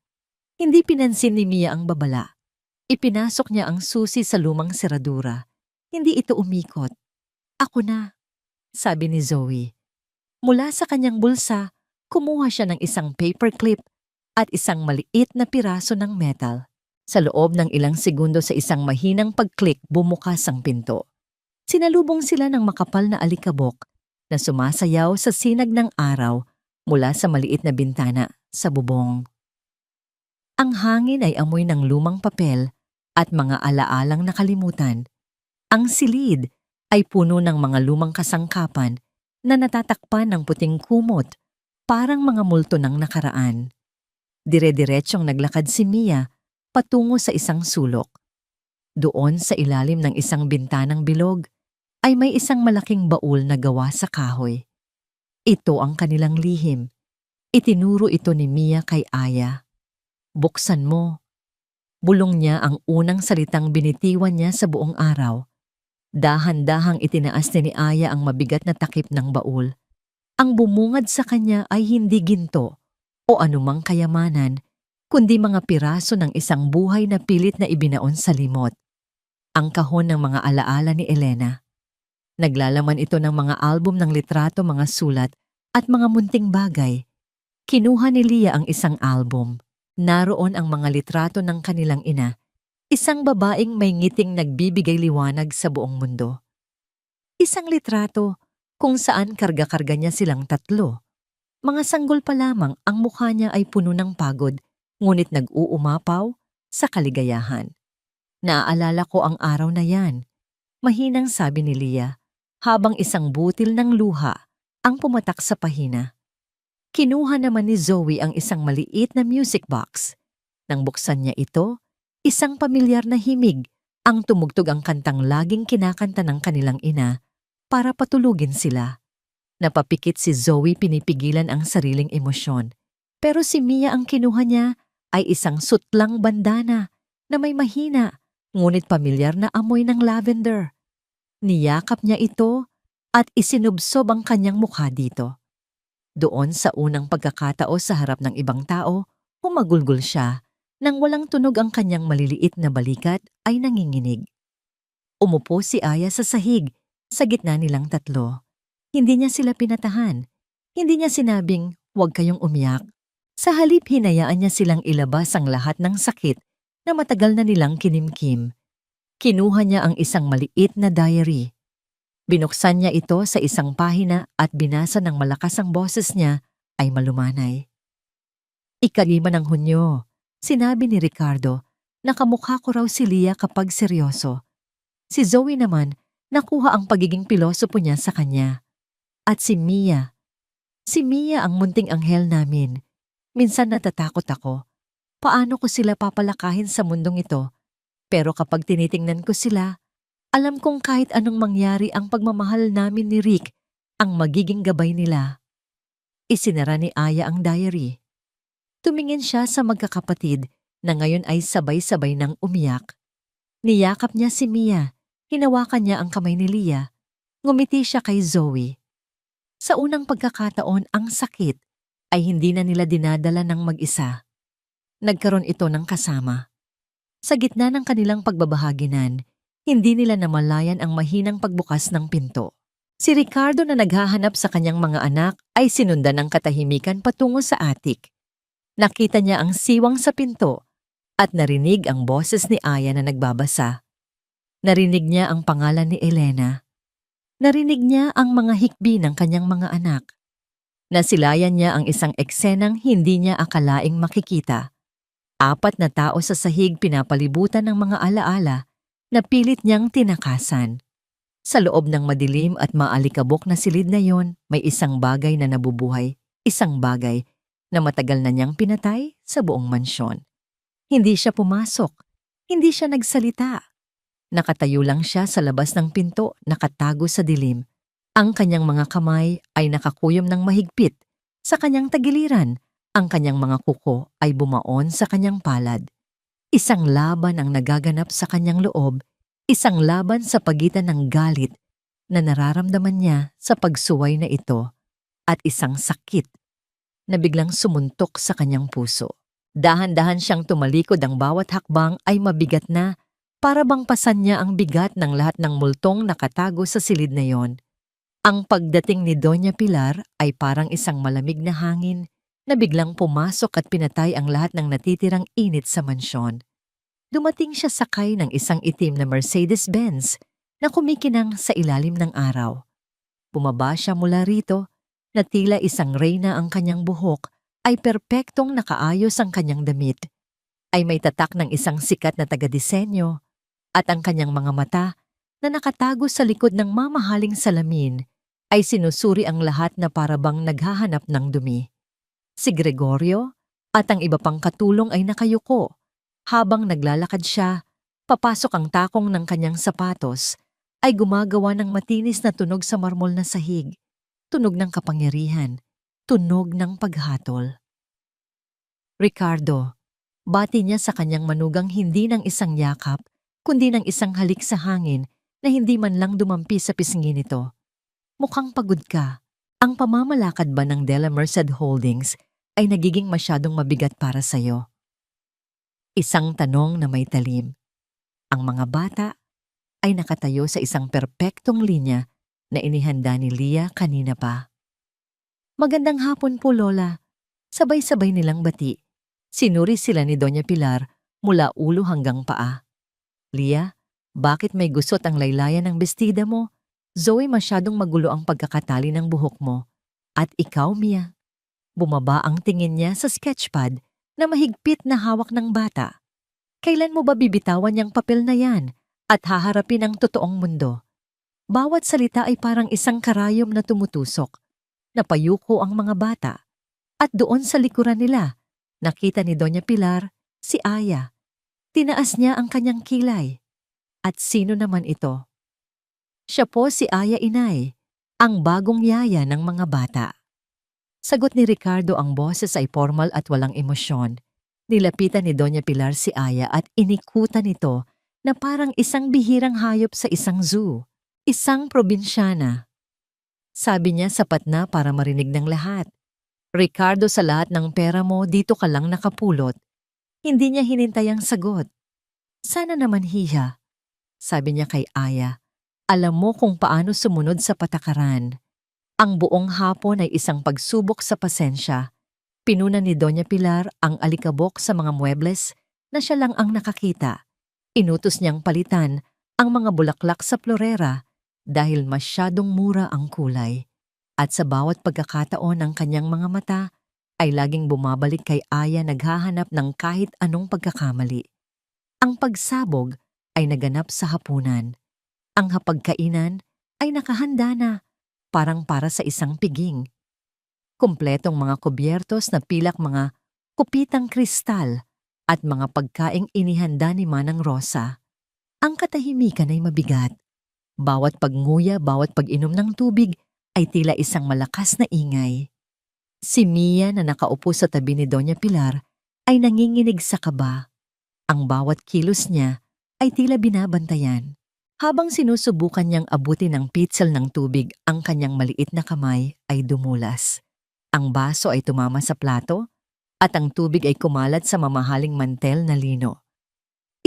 Hindi pinansin ni Mia ang babala. Ipinasok niya ang susi sa lumang seradura. Hindi ito umikot. "Ako na," sabi ni Zoe. Mula sa kanyang bulsa, kumuha siya ng isang paperclip at isang maliit na piraso ng metal. Sa loob ng ilang segundo sa isang mahinang pag-click, bumukas ang pinto. Sinalubong sila ng makapal na alikabok na sumasayaw sa sinag ng araw mula sa maliit na bintana sa bubong. Ang hangin ay amoy ng lumang papel at mga alaalang nakalimutan. Ang silid ay puno ng mga lumang kasangkapan na natatakpan ng puting kumot, parang mga multo ng nakaraan. Dire-diretsyong naglakad si Mia patungo sa isang sulok. Doon sa ilalim ng isang bintanang bilog ay may isang malaking baul na gawa sa kahoy. Ito ang kanilang lihim. Itinuro ito ni Mia kay Aya. "Buksan mo." Bulong niya ang unang salitang binitiwan niya sa buong araw. Dahan-dahang itinaas ni Aya ang mabigat na takip ng baul. Ang bumungad sa kanya ay hindi ginto o anumang kayamanan, kundi mga piraso ng isang buhay na pilit na ibinaon sa limot. Ang kahon ng mga alaala ni Elena. Naglalaman ito ng mga album ng litrato, mga sulat, at mga munting bagay. Kinuha ni Leah ang isang album. Naroon ang mga litrato ng kanilang ina, isang babaeng may ngiting nagbibigay liwanag sa buong mundo. Isang litrato kung saan karga-karga niya silang tatlo. Mga sanggol pa lamang, ang mukha niya ay puno ng pagod, ngunit nag-uumapaw sa kaligayahan. "Naaalala ko ang araw na yan," mahinang sabi ni Leah, habang isang butil ng luha ang pumatak sa pahina. Kinuha naman ni Zoe ang isang maliit na music box. Nang buksan niya ito, isang pamilyar na himig ang tumugtog ang kantang laging kinakanta ng kanilang ina para patulugin sila. Napapikit si Zoe, pinipigilan ang sariling emosyon. Pero si Mia ang kinuha niya ay isang sutlang bandana na may mahina ngunit pamilyar na amoy ng lavender. Niyakap niya ito at isinubsob ang kanyang mukha dito. Doon sa unang pagkakatao sa harap ng ibang tao, humagulgol siya nang walang tunog ang kanyang maliliit na balikat ay nanginginig. Umupo si Aya sa sahig sa gitna nilang tatlo. Hindi niya sila pinatahan. Hindi niya sinabing, "Huwag kayong umiyak." Sa halip, hinayaan niya silang ilabas ang lahat ng sakit na matagal na nilang kinimkim. Kinuha niya ang isang maliit na diary. Binuksan niya ito sa isang pahina at binasa ng malakas ang boses niya ay malumanay. "Ika-5 ng Hunyo, sinabi ni Ricardo na kamukha ko raw si Leah kapag seryoso. Si Zoe naman, nakuha ang pagiging pilosopo niya sa kanya. At si Mia ang munting anghel namin. Minsan natatakot ako. Paano ko sila papalakahin sa mundong ito? Pero kapag tinitingnan ko sila, alam kong kahit anong mangyari, ang pagmamahal namin ni Rick ang magiging gabay nila." Isinara ni Aya ang diary. Tumingin siya sa magkakapatid na ngayon ay sabay-sabay nang umiyak. Niyakap niya si Mia, hinawakan niya ang kamay ni Leah, ngumiti siya kay Zoe. Sa unang pagkakataon, ang sakit ay hindi na nila dinadala ng mag-isa. Nagkaroon ito ng kasama. Sa gitna ng kanilang pagbabahaginan, hindi nila namalayan ang mahinang pagbukas ng pinto. Si Ricardo na naghahanap sa kanyang mga anak ay sinundan ng katahimikan patungo sa atik. Nakita niya ang siwang sa pinto at narinig ang boses ni Aya na nagbabasa. Narinig niya ang pangalan ni Elena. Narinig niya ang mga hikbi ng kanyang mga anak. Nasilayan niya ang isang eksenang hindi niya akalaing makikita. 4 na tao sa sahig, pinapalibutan ng mga alaala na pilit niyang tinakasan. Sa loob ng madilim at maalikabok na silid na yon, may isang bagay na nabubuhay, isang bagay na matagal na niyang pinatay sa buong mansyon. Hindi siya pumasok, hindi siya nagsalita. Nakatayo lang siya sa labas ng pinto, nakatago sa dilim. Ang kanyang mga kamay ay nakakuyom ng mahigpit sa kanyang tagiliran. Ang kanyang mga kuko ay bumaon sa kanyang palad. Isang laban ang nagaganap sa kanyang loob, isang laban sa pagitan ng galit na nararamdaman niya sa pagsuway na ito at isang sakit na biglang sumuntok sa kanyang puso. Dahan-dahan siyang tumalikod, ang bawat hakbang ay mabigat na, para bang pasan niya ang bigat ng lahat ng multong nakatago sa silid na yon. Ang pagdating ni Doña Pilar ay parang isang malamig na hangin na biglang pumasok at pinatay ang lahat ng natitirang init sa mansyon. Dumating siya sakay ng isang itim na Mercedes-Benz na kumikinang sa ilalim ng araw. Bumaba siya mula rito na tila isang reyna, ang kanyang buhok ay perpektong nakaayos, ang kanyang damit ay may tatak ng isang sikat na taga-disenyo at ang kanyang mga mata na nakatago sa likod ng mamahaling salamin ay sinusuri ang lahat na parabang naghahanap ng dumi. Si Gregorio at ang iba pang katulong ay nakayuko. Habang naglalakad siya, papasok ang takong ng kanyang sapatos, ay gumagawa ng matinis na tunog sa marmol na sahig. Tunog ng kapangyarihan, tunog ng paghatol. Ricardo, bati niya sa kanyang manugang, hindi ng isang yakap, kundi ng isang halik sa hangin na hindi man lang dumampi sa pisngi nito. Mukhang pagod ka. Ang pamamalakad ba ng Dela Merced Holdings ay nagiging masyadong mabigat para sa'yo? Isang tanong na may talim. Ang mga bata ay nakatayo sa isang perpektong linya na inihanda ni Lia kanina pa. Magandang hapon po, Lola. Sabay-sabay nilang bati. Sinuri sila ni Doña Pilar mula ulo hanggang paa. Lia, bakit may gusot ang laylayan ng bestida mo? Zoe, masyadong magulo ang pagkakatali ng buhok mo. At ikaw, Mia. Bumaba ang tingin niya sa sketchpad na mahigpit na hawak ng bata. Kailan mo ba bibitawan yung papel na yan at haharapin ang totoong mundo? Bawat salita ay parang isang karayom na tumutusok. Napayuko ang mga bata. At doon sa likuran nila, nakita ni Doña Pilar si Aya. Tinaas niya ang kanyang kilay. At sino naman ito? Siya po si Aya, inay, ang bagong yaya ng mga bata. Sagot ni Ricardo, ang boses ay formal at walang emosyon. Nilapitan ni Doña Pilar si Aya at inikutan ito na parang isang bihirang hayop sa isang zoo. Isang probinsyana. Sabi niya, sapat na para marinig ng lahat. Ricardo, sa lahat ng pera mo, dito ka lang nakapulot. Hindi niya hinintay ang sagot. Sana naman, hiya. Sabi niya kay Aya, alam mo kung paano sumunod sa patakaran. Ang buong hapon ay isang pagsubok sa pasensya. Pinuna ni Doña Pilar ang alikabok sa mga muebles na siya lang ang nakakita. Inutos niyang palitan ang mga bulaklak sa florera dahil masyadong mura ang kulay. At sa bawat pagkakataon ang kanyang mga mata ay laging bumabalik kay Aya, naghahanap ng kahit anong pagkakamali. Ang pagsabog ay naganap sa hapunan. Ang hapagkainan ay nakahanda na, parang para sa isang piging. Kumpletong mga kubyertos na pilak, mga kupitang kristal at mga pagkaing inihanda ni Manang Rosa. Ang katahimikan ay mabigat. Bawat pagnguya, bawat pag-inom ng tubig ay tila isang malakas na ingay. Si Mia na nakaupo sa tabi ni Doña Pilar ay nanginginig sa kaba. Ang bawat kilos niya ay tila binabantayan. Habang sinusubukan niyang abutin ng pitzel ng tubig, ang kanyang maliit na kamay ay dumulas. Ang baso ay tumama sa plato at ang tubig ay kumalat sa mamahaling mantel na lino.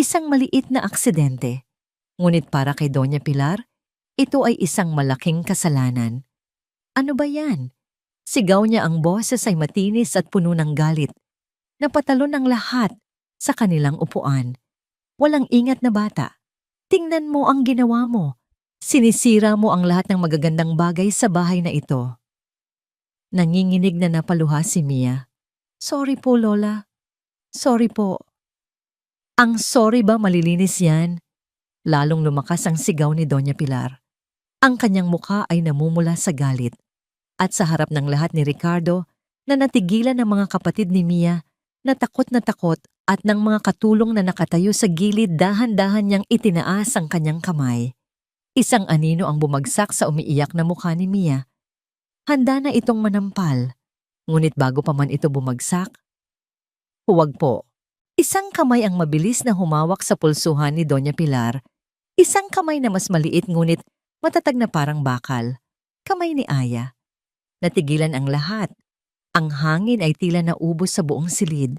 Isang maliit na aksidente. Ngunit para kay Doña Pilar, ito ay isang malaking kasalanan. Ano ba yan? Sigaw niya, ang boses ay matinis at puno ng galit. Napatalon ang lahat sa kanilang upuan. Walang ingat na bata. Tingnan mo ang ginawa mo. Sinisira mo ang lahat ng magagandang bagay sa bahay na ito. Nanginginig na napaluha si Mia. Sorry po, Lola. Sorry po. Ang sorry ba malilinis yan? Lalong lumakas ang sigaw ni Doña Pilar. Ang kanyang mukha ay namumula sa galit. At sa harap ng lahat ni Ricardo, na natigilan ng mga kapatid ni Mia, na takot at ng mga katulong na nakatayo sa gilid, dahan-dahan niyang itinaas ang kanyang kamay. Isang anino ang bumagsak sa umiiyak na mukha ni Mia. Handa na itong manampal. Ngunit bago pa man ito bumagsak, huwag po. Isang kamay ang mabilis na humawak sa pulsuhan ni Doña Pilar. Isang kamay na mas maliit ngunit matatag na parang bakal. Kamay ni Aya. Natigilan ang lahat. Ang hangin ay tila naubos sa buong silid.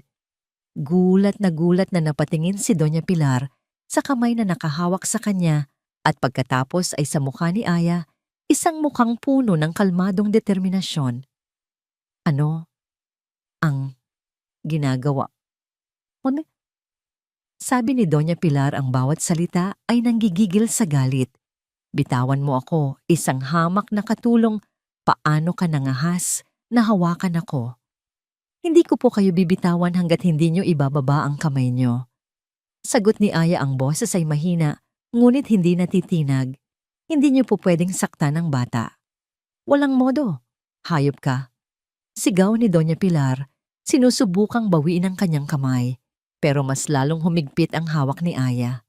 Gulat na napatingin si Doña Pilar sa kamay na nakahawak sa kanya at pagkatapos ay sa mukha ni Aya, isang mukhang puno ng kalmadong determinasyon. Ano ang ginagawa? Ano? Sabi ni Doña Pilar, ang bawat salita ay nanggigigil sa galit. Bitawan mo ako, isang hamak na katulong. Paano ka nangahas na hawakan ako? Hindi ko po kayo bibitawan hanggat hindi nyo ibababa ang kamay nyo. Sagot ni Aya, ang boses ay mahina, ngunit hindi natitinag. Hindi nyo po pwedeng saktan ang bata. Walang modo. Hayop ka. Sigaw ni Doña Pilar, sinusubukang bawiin ang kanyang kamay, pero mas lalong humigpit ang hawak ni Aya.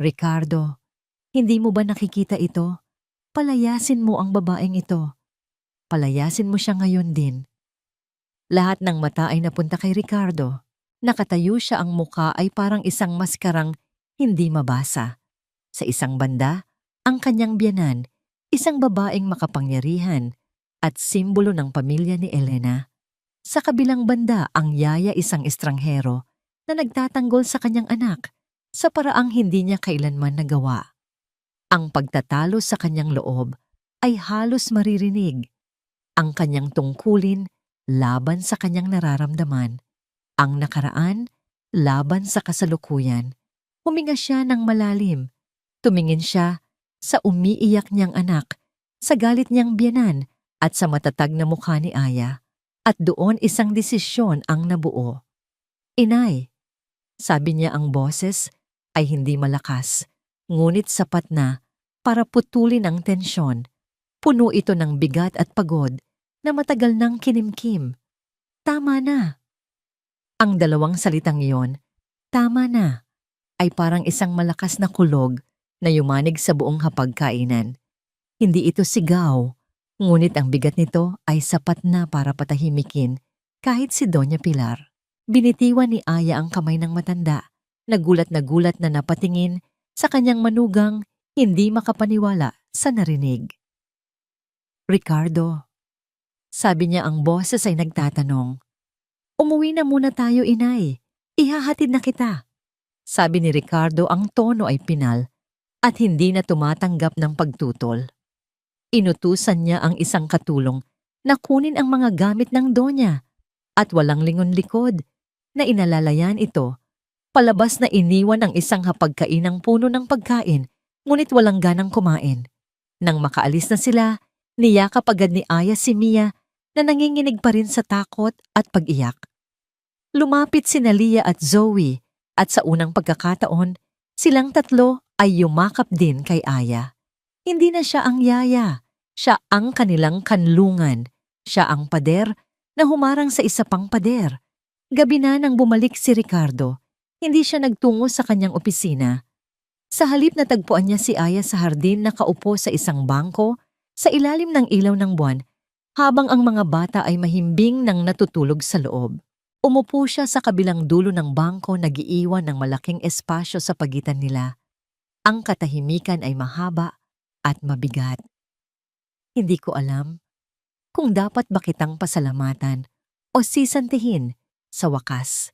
Ricardo, hindi mo ba nakikita ito? Palayasin mo ang babaeng ito. Palayasin mo siya ngayon din. Lahat ng mata ay napunta kay Ricardo. Nakatayo siya, ang muka ay parang isang maskarang hindi mabasa. Sa isang banda, ang kanyang biyanan, isang babaeng makapangyarihan at simbolo ng pamilya ni Elena. Sa kabilang banda, ang yaya, isang estranghero na nagtatanggol sa kanyang anak sa paraang hindi niya kailanman nagawa. Ang pagtatalo sa kanyang loob ay halos maririnig. Ang kanyang tungkulin laban sa kanyang nararamdaman. Ang nakaraan laban sa kasalukuyan. Huminga siya ng malalim. Tumingin siya sa umiiyak niyang anak, sa galit niyang biyanan at sa matatag na mukha ni Aya. At doon isang desisyon ang nabuo. Inay, sabi niya, ang boses ay hindi malakas, ngunit sapat na para putulin ang tensyon. Puno ito ng bigat at pagod na matagal nang kinimkim. Tama na. Ang dalawang salitang iyon, tama na, ay parang isang malakas na kulog na yumanig sa buong hapagkainan. Hindi ito sigaw, ngunit ang bigat nito ay sapat na para patahimikin kahit si Doña Pilar. Binitiwan ni Aya ang kamay ng matanda, nagulat na napatingin sa kanyang manugang, hindi makapaniwala sa narinig. Ricardo, sabi niya, ang boses ay nagtatanong. Umuwi na muna tayo, inay. Ihahatid na kita. Sabi ni Ricardo, ang tono ay pinal at hindi na tumatanggap ng pagtutol. Inutusan niya ang isang katulong na kunin ang mga gamit ng donya at walang lingon-likod na inalalayan ito. Palabas na iniwan ang isang hapagkainang puno ng pagkain, ngunit walang ganang kumain. Nang makaalis na sila, niyakap agad ni Aya si Mia na nanginginig pa rin sa takot at pag-iyak. Lumapit sina Lia at Zoe at sa unang pagkakataon, silang tatlo ay yumakap din kay Aya. Hindi na siya ang yaya, siya ang kanilang kanlungan, siya ang pader na humarang sa isa pang pader. Gabi na nang bumalik si Ricardo, hindi siya nagtungo sa kanyang opisina. Sa halip na tagpuan niya si Aya sa hardin, nakaupo sa isang bangko sa ilalim ng ilaw ng buwan, habang ang mga bata ay mahimbing nang natutulog sa loob. Umupo siya sa kabilang dulo ng bangko, nag-iiwan ng malaking espasyo sa pagitan nila. Ang katahimikan ay mahaba at mabigat. Hindi ko alam kung dapat ba kitang pasalamatan o sisantihin. Sa wakas,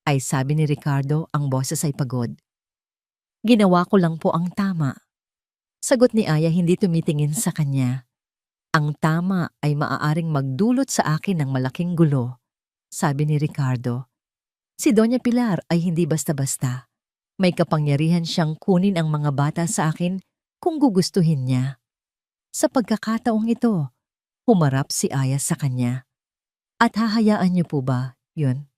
ay sabi ni Ricardo, ang boses ay pagod. Ginawa ko lang po ang tama. Sagot ni Aya, hindi tumitingin sa kanya. Ang tama ay maaaring magdulot sa akin ng malaking gulo, sabi ni Ricardo. Si Doña Pilar ay hindi basta-basta. May kapangyarihan siyang kunin ang mga bata sa akin kung gugustuhin niya. Sa pagkakataong ito, humarap si Aya sa kanya. At hahayaan niyo po ba yun?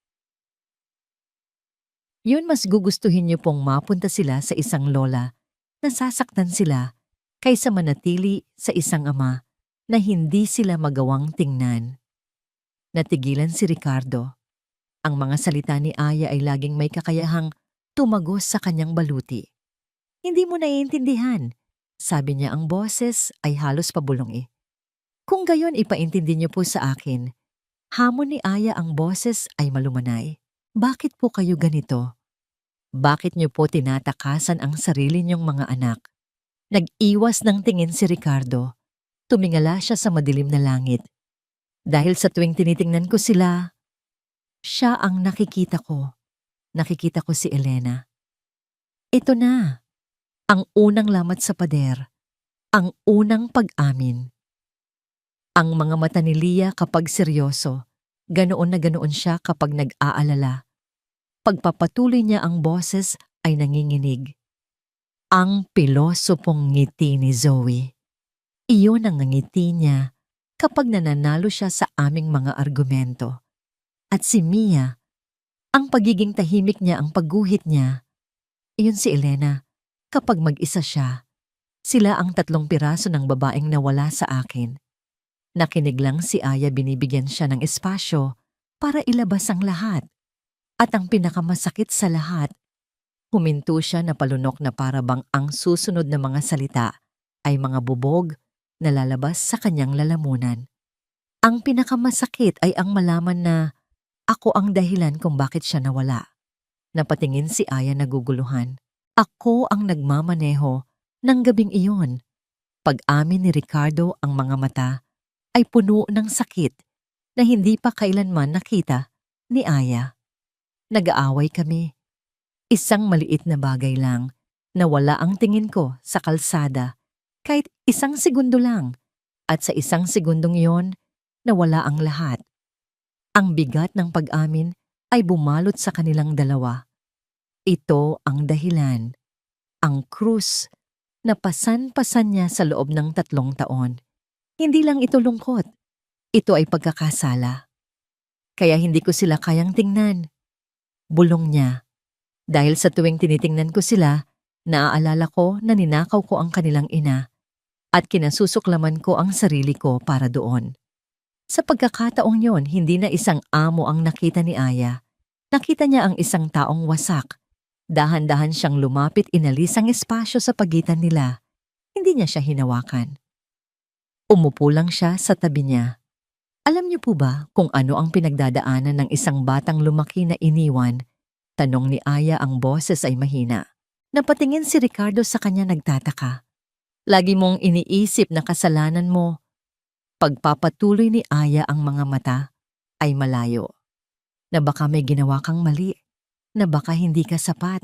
Yun, mas gugustuhin niyo pong mapunta sila sa isang lola, nasasaktan sila, kaysa manatili sa isang ama na hindi sila magawang tingnan. Natigilan si Ricardo. Ang mga salita ni Aya ay laging may kakayahang tumagos sa kanyang baluti. Hindi mo naiintindihan. Sabi niya, ang boses ay halos pabulong. Kung gayon ipaintindi niyo po sa akin. Hamon ni Aya, ang boses ay malumanay. Bakit po kayo ganito? Bakit niyo po tinatakasan ang sarili niyong mga anak? Nag-iwas ng tingin si Ricardo. Tumingala siya sa madilim na langit. Dahil sa tuwing tinitingnan ko sila, siya ang nakikita ko. Nakikita ko si Elena. Ito na, ang unang lamat sa pader, ang unang pag-amin. Ang mga mata ni Lia kapag seryoso, ganoon na ganoon siya kapag nag-aalala. Pagpapatuloy niya ang boses ay nanginginig. Ang pilosopong ngiti ni Zoe. Iyon ang ngiti niya kapag nananalo siya sa aming mga argumento. At si Mia, ang pagiging tahimik niya, ang pagguhit niya. Iyon si Elena, kapag mag-isa siya. Sila ang 3 piraso ng babaeng nawala sa akin. Nakinig lang si Aya, binibigyan siya ng espasyo para ilabas ang lahat. At ang pinakamasakit sa lahat, huminto siya na palunok na para bang ang susunod na mga salita ay mga bubog na lalabas sa kanyang lalamunan. Ang pinakamasakit ay ang malaman na ako ang dahilan kung bakit siya nawala. Napatingin si Aya naguguluhan. Ako ang nagmamaneho ng gabing iyon. Pag-amin ni Ricardo, ang mga mata ay puno ng sakit na hindi pa kailanman nakita ni Aya. Nag-aaway kami. Isang maliit na bagay lang, nawala ang tingin ko sa kalsada. Kahit 1 segundo lang. At sa 1 segundong iyon, nawala ang lahat. Ang bigat ng pag-amin ay bumalot sa kanilang dalawa. Ito ang dahilan. Ang krus na pasan-pasan niya sa loob ng 3 taon. Hindi lang ito lungkot. Ito ay pagkakasala. Kaya hindi ko sila kayang tingnan. Bulong niya. Dahil sa tuwing tinitingnan ko sila, naaalala ko na ninakaw ko ang kanilang ina at kinasusuklaman ko ang sarili ko para doon. Sa pagkakataong yon, hindi na isang amo ang nakita ni Aya. Nakita niya ang isang taong wasak. Dahan-dahan siyang lumapit, inalis ang espasyo sa pagitan nila. Hindi niya siya hinawakan. Umupo lang siya sa tabi niya. Alam niyo po ba kung ano ang pinagdadaanan ng isang batang lumaki na iniwan? Tanong ni Aya, ang boses ay mahina. Napatingin si Ricardo sa kanya, nagtataka. Lagi mong iniisip na kasalanan mo. Pagpapatuloy ni Aya, ang mga mata ay malayo. Na baka may ginawa kang mali. Na baka hindi ka sapat.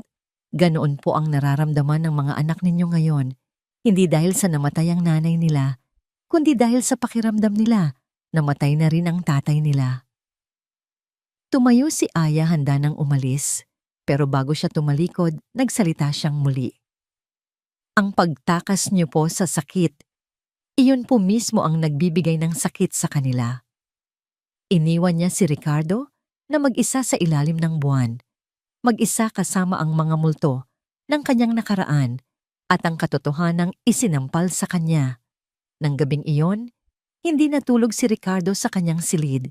Ganoon po ang nararamdaman ng mga anak ninyo ngayon. Hindi dahil sa namatay ang nanay nila, kundi dahil sa pakiramdam nila, namatay na rin ang tatay nila. Tumayo si Aya, handa nang umalis, pero bago siya tumalikod, nagsalita siyang muli. Ang pagtakas niyo po sa sakit, iyon po mismo ang nagbibigay ng sakit sa kanila. Iniwan niya si Ricardo na mag-isa sa ilalim ng buwan, mag-isa kasama ang mga multo ng kanyang nakaraan at ang katotohanang isinampal sa kanya. Nang gabing iyon, hindi natulog si Ricardo sa kanyang silid.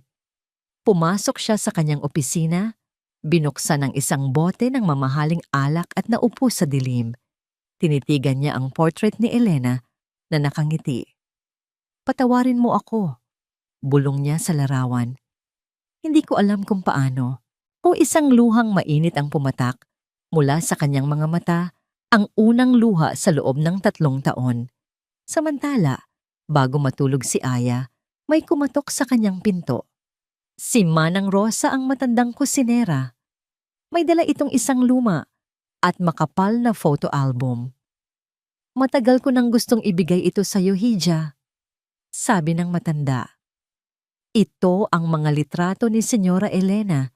Pumasok siya sa kanyang opisina, binuksan ang isang bote ng mamahaling alak at naupo sa dilim. Tinitigan niya ang portrait ni Elena na nakangiti. Patawarin mo ako, bulong niya sa larawan. Hindi ko alam kung paano, o isang luhang mainit ang pumatak mula sa kanyang mga mata, ang unang luha sa loob ng 3 taon. Samantala, bago matulog si Aya, may kumatok sa kanyang pinto. Si Manang Rosa, ang matandang kusinera. May dala itong isang luma at makapal na photo album. Matagal ko nang gustong ibigay ito sa iyo, Hija, sabi ng matanda. Ito ang mga litrato ni Senyora Elena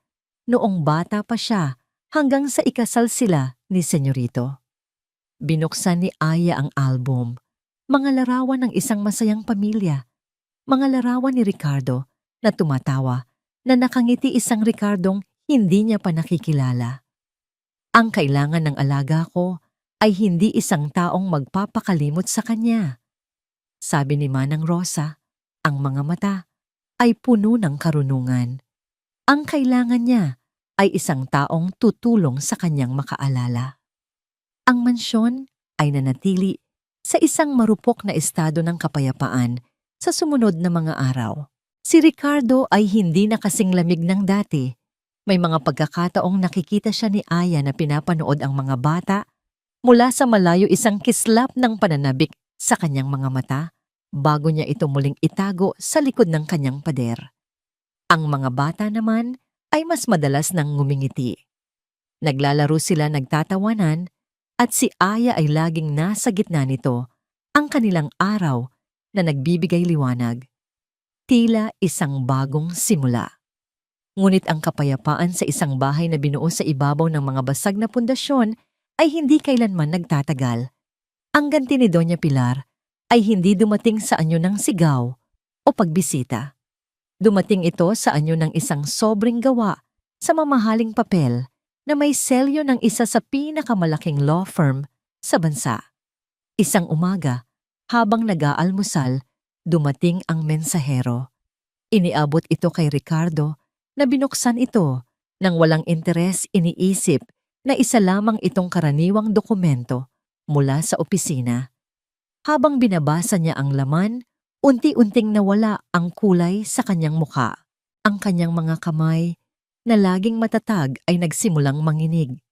noong bata pa siya hanggang sa ikasal sila ni Senyorito. Binuksan ni Aya ang album. Mga larawan ng isang masayang pamilya. Mga larawan ni Ricardo na tumatawa, na nakangiti, isang Ricardong hindi niya pa nakikilala. Ang kailangan ng alaga ko ay hindi isang taong magpapakalimot sa kanya. Sabi ni Manang Rosa, ang mga mata ay puno ng karunungan. Ang kailangan niya ay isang taong tutulong sa kanyang makaalala. Ang mansyon ay nanatili sa isang marupok na estado ng kapayapaan sa sumunod na mga araw. Si Ricardo ay hindi na kasing lamig ng dati. May mga pagkakataong nakikita siya ni Aya na pinapanood ang mga bata mula sa malayo, isang kislap ng pananabik sa kanyang mga mata bago niya ito muling itago sa likod ng kanyang pader. Ang mga bata naman ay mas madalas nang ngumingiti. Naglalaro sila, nagtatawanan, at si Aya ay laging nasa gitna nito, ang kanilang araw na nagbibigay liwanag. Tila isang bagong simula. Ngunit ang kapayapaan sa isang bahay na binuo sa ibabaw ng mga basag na pundasyon ay hindi kailanman nagtatagal. Ang ganti ni Doña Pilar ay hindi dumating sa anyo ng sigaw o pagbisita. Dumating ito sa anyo ng isang sobrang gawa sa mamahaling papel na may selyo ng isa sa pinakamalaking law firm sa bansa. Isang umaga, habang nag-aalmusal, dumating ang mensahero. Iniabot ito kay Ricardo na binuksan ito nang walang interes. Iniisip na isa lamang itong karaniwang dokumento mula sa opisina. Habang binabasa niya ang laman, unti-unting nawala ang kulay sa kanyang muka. Ang kanyang mga kamay na laging matatag ay nagsimulang manginig.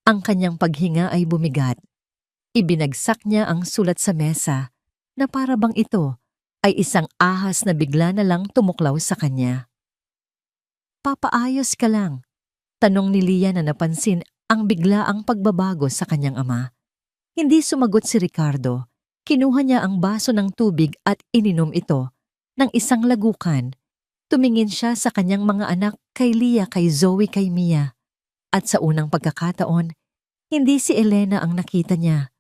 Ang kanyang paghinga ay bumigat. Ibinagsak niya ang sulat sa mesa na para bang ito ay isang ahas na bigla na lang tumuklaw sa kanya. "Papaayos ka lang?" tanong ni Lia na napansin ang biglaang pagbabago sa kanyang ama. Hindi sumagot si Ricardo. Kinuha niya ang baso ng tubig at ininom ito ng isang lagukan. Tumingin siya sa kanyang mga anak, kay Lia, kay Zoe, kay Mia. At sa unang pagkakataon, hindi si Elena ang nakita niya.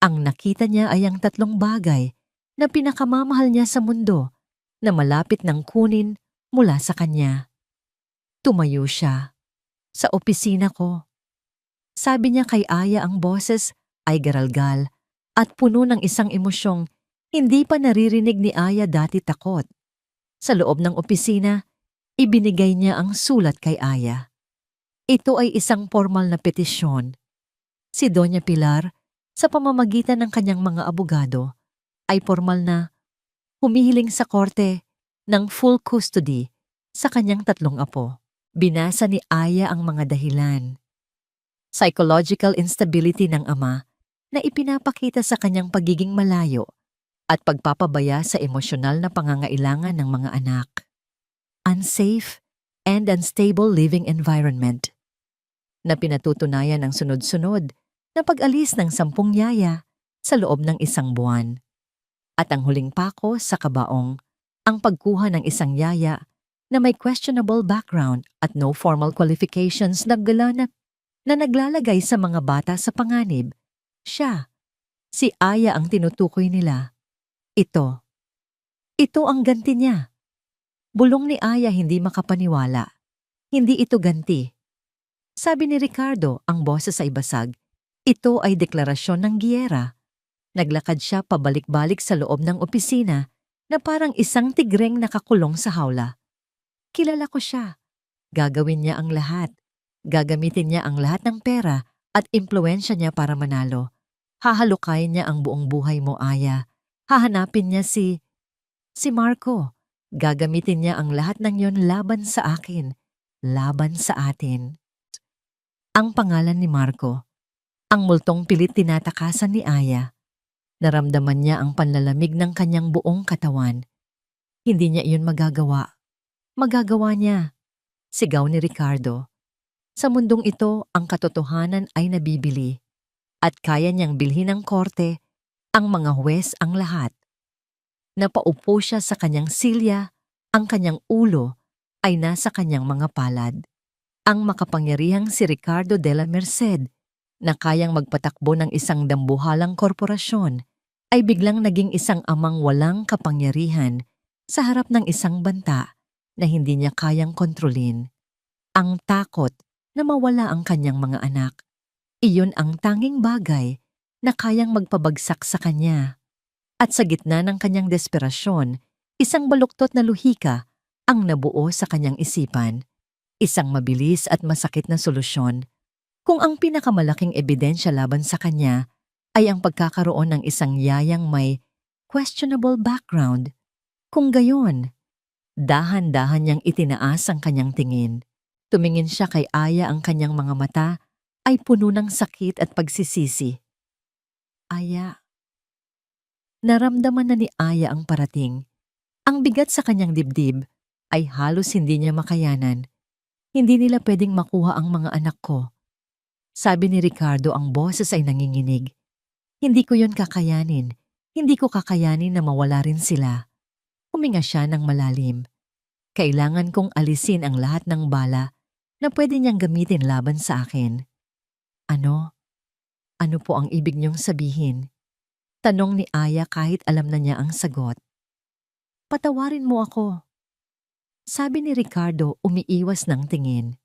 Ang nakita niya ay ang tatlong bagay na pinakamamahal niya sa mundo na malapit ng kunin mula sa kanya. Tumayo siya. "Sa opisina ko." Sabi niya kay Aya. Ang boses ay garalgal at puno ng isang emosyong hindi pa naririnig ni Aya dati. Takot. Sa loob ng opisina, ibinigay niya ang sulat kay Aya. Ito ay isang formal na petisyon. Si Doña Pilar, sa pamamagitan ng kanyang mga abogado, ay formal na humihiling sa korte ng full custody sa kanyang tatlong apo. Binasa ni Aya ang mga dahilan. Psychological instability ng ama na ipinapakita sa kanyang pagiging malayo at pagpapabaya sa emosyonal na pangangailangan ng mga anak. Unsafe and unstable living environment na pinatutunayan ng sunod-sunod na pag-alis ng 10 yaya sa loob ng 1 buwan. At ang huling pako sa kabaong, ang pagkuha ng isang yaya na may questionable background at no formal qualifications na naglalagay sa mga bata sa panganib. Siya, si Aya ang tinutukoy nila. Ito ang ganti niya. Bulong ni Aya, hindi makapaniwala. Hindi ito ganti. Sabi ni Ricardo, ang boses ay basag. Ito ay deklarasyon ng giyera. Naglakad siya pabalik-balik sa loob ng opisina na parang isang tigreng nakakulong sa hawla. Kilala ko siya. Gagawin niya ang lahat. Gagamitin niya ang lahat ng pera at impluwensya niya para manalo. Hahalukayin niya ang buong buhay mo, Aya. Hahanapin niya si Marco. Gagamitin niya ang lahat ng yon laban sa akin. Laban sa atin. Ang pangalan ni Marco. Ang multong pilit tinatakasan ni Aya. Naramdaman niya ang panlalamig ng kanyang buong katawan. Hindi niya iyon magagawa. Magagawa niya. Sigaw ni Ricardo. Sa mundong ito, ang katotohanan ay nabibili. At kaya niyang bilhin ng korte, ang mga huwes, ang lahat. Napaupo siya sa kanyang silya, ang kanyang ulo ay nasa kanyang mga palad. Ang makapangyarihang si Ricardo de la Merced, na kayang magpatakbo ng isang dambuhalang korporasyon, ay biglang naging isang amang walang kapangyarihan sa harap ng isang banta na hindi niya kayang kontrolin. Ang takot na mawala ang kanyang mga anak. Iyon ang tanging bagay na kayang magpabagsak sa kanya. At sa gitna ng kanyang desperasyon, isang baluktot na luhika ang nabuo sa kanyang isipan. Isang mabilis at masakit na solusyon. Kung ang pinakamalaking ebidensya laban sa kanya ay ang pagkakaroon ng isang yayang may questionable background. Kung gayon, dahan-dahan niyang itinaas ang kanyang tingin. Tumingin siya kay Aya, ang kanyang mga mata ay puno ng sakit at pagsisisi. Aya. Naramdaman na ni Aya ang parating. Ang bigat sa kanyang dibdib ay halos hindi niya makayanan. Hindi nila pwedeng makuha ang mga anak ko. Sabi ni Ricardo, ang boses ay nanginginig. Hindi ko yon kakayanin. Hindi ko kakayanin na mawala rin sila. Huminga siya ng malalim. Kailangan kong alisin ang lahat ng bala na pwede niyang gamitin laban sa akin. Ano? Ano po ang ibig niyong sabihin? Tanong ni Aya kahit alam na niya ang sagot. Patawarin mo ako. Sabi ni Ricardo, umiiwas ng tingin.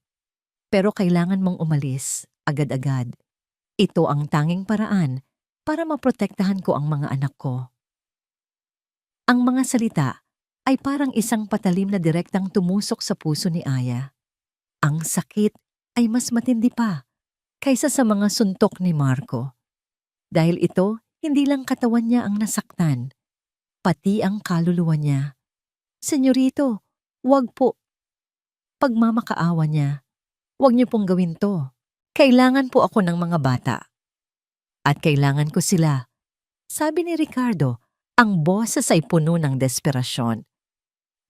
Pero kailangan mong umalis, agad-agad. Ito ang tanging paraan para maprotektahan ko ang mga anak ko. Ang mga salita ay parang isang patalim na direktang tumusok sa puso ni Aya. Ang sakit ay mas matindi pa kaysa sa mga suntok ni Marco. Dahil ito, hindi lang katawan niya ang nasaktan, pati ang kaluluwa niya. Senyorito, wag po. Pagmamakaawa niya, wag niyo pong gawin to. Kailangan po ako ng mga bata. At kailangan ko sila. Sabi ni Ricardo, ang boses ay puno ng desperasyon.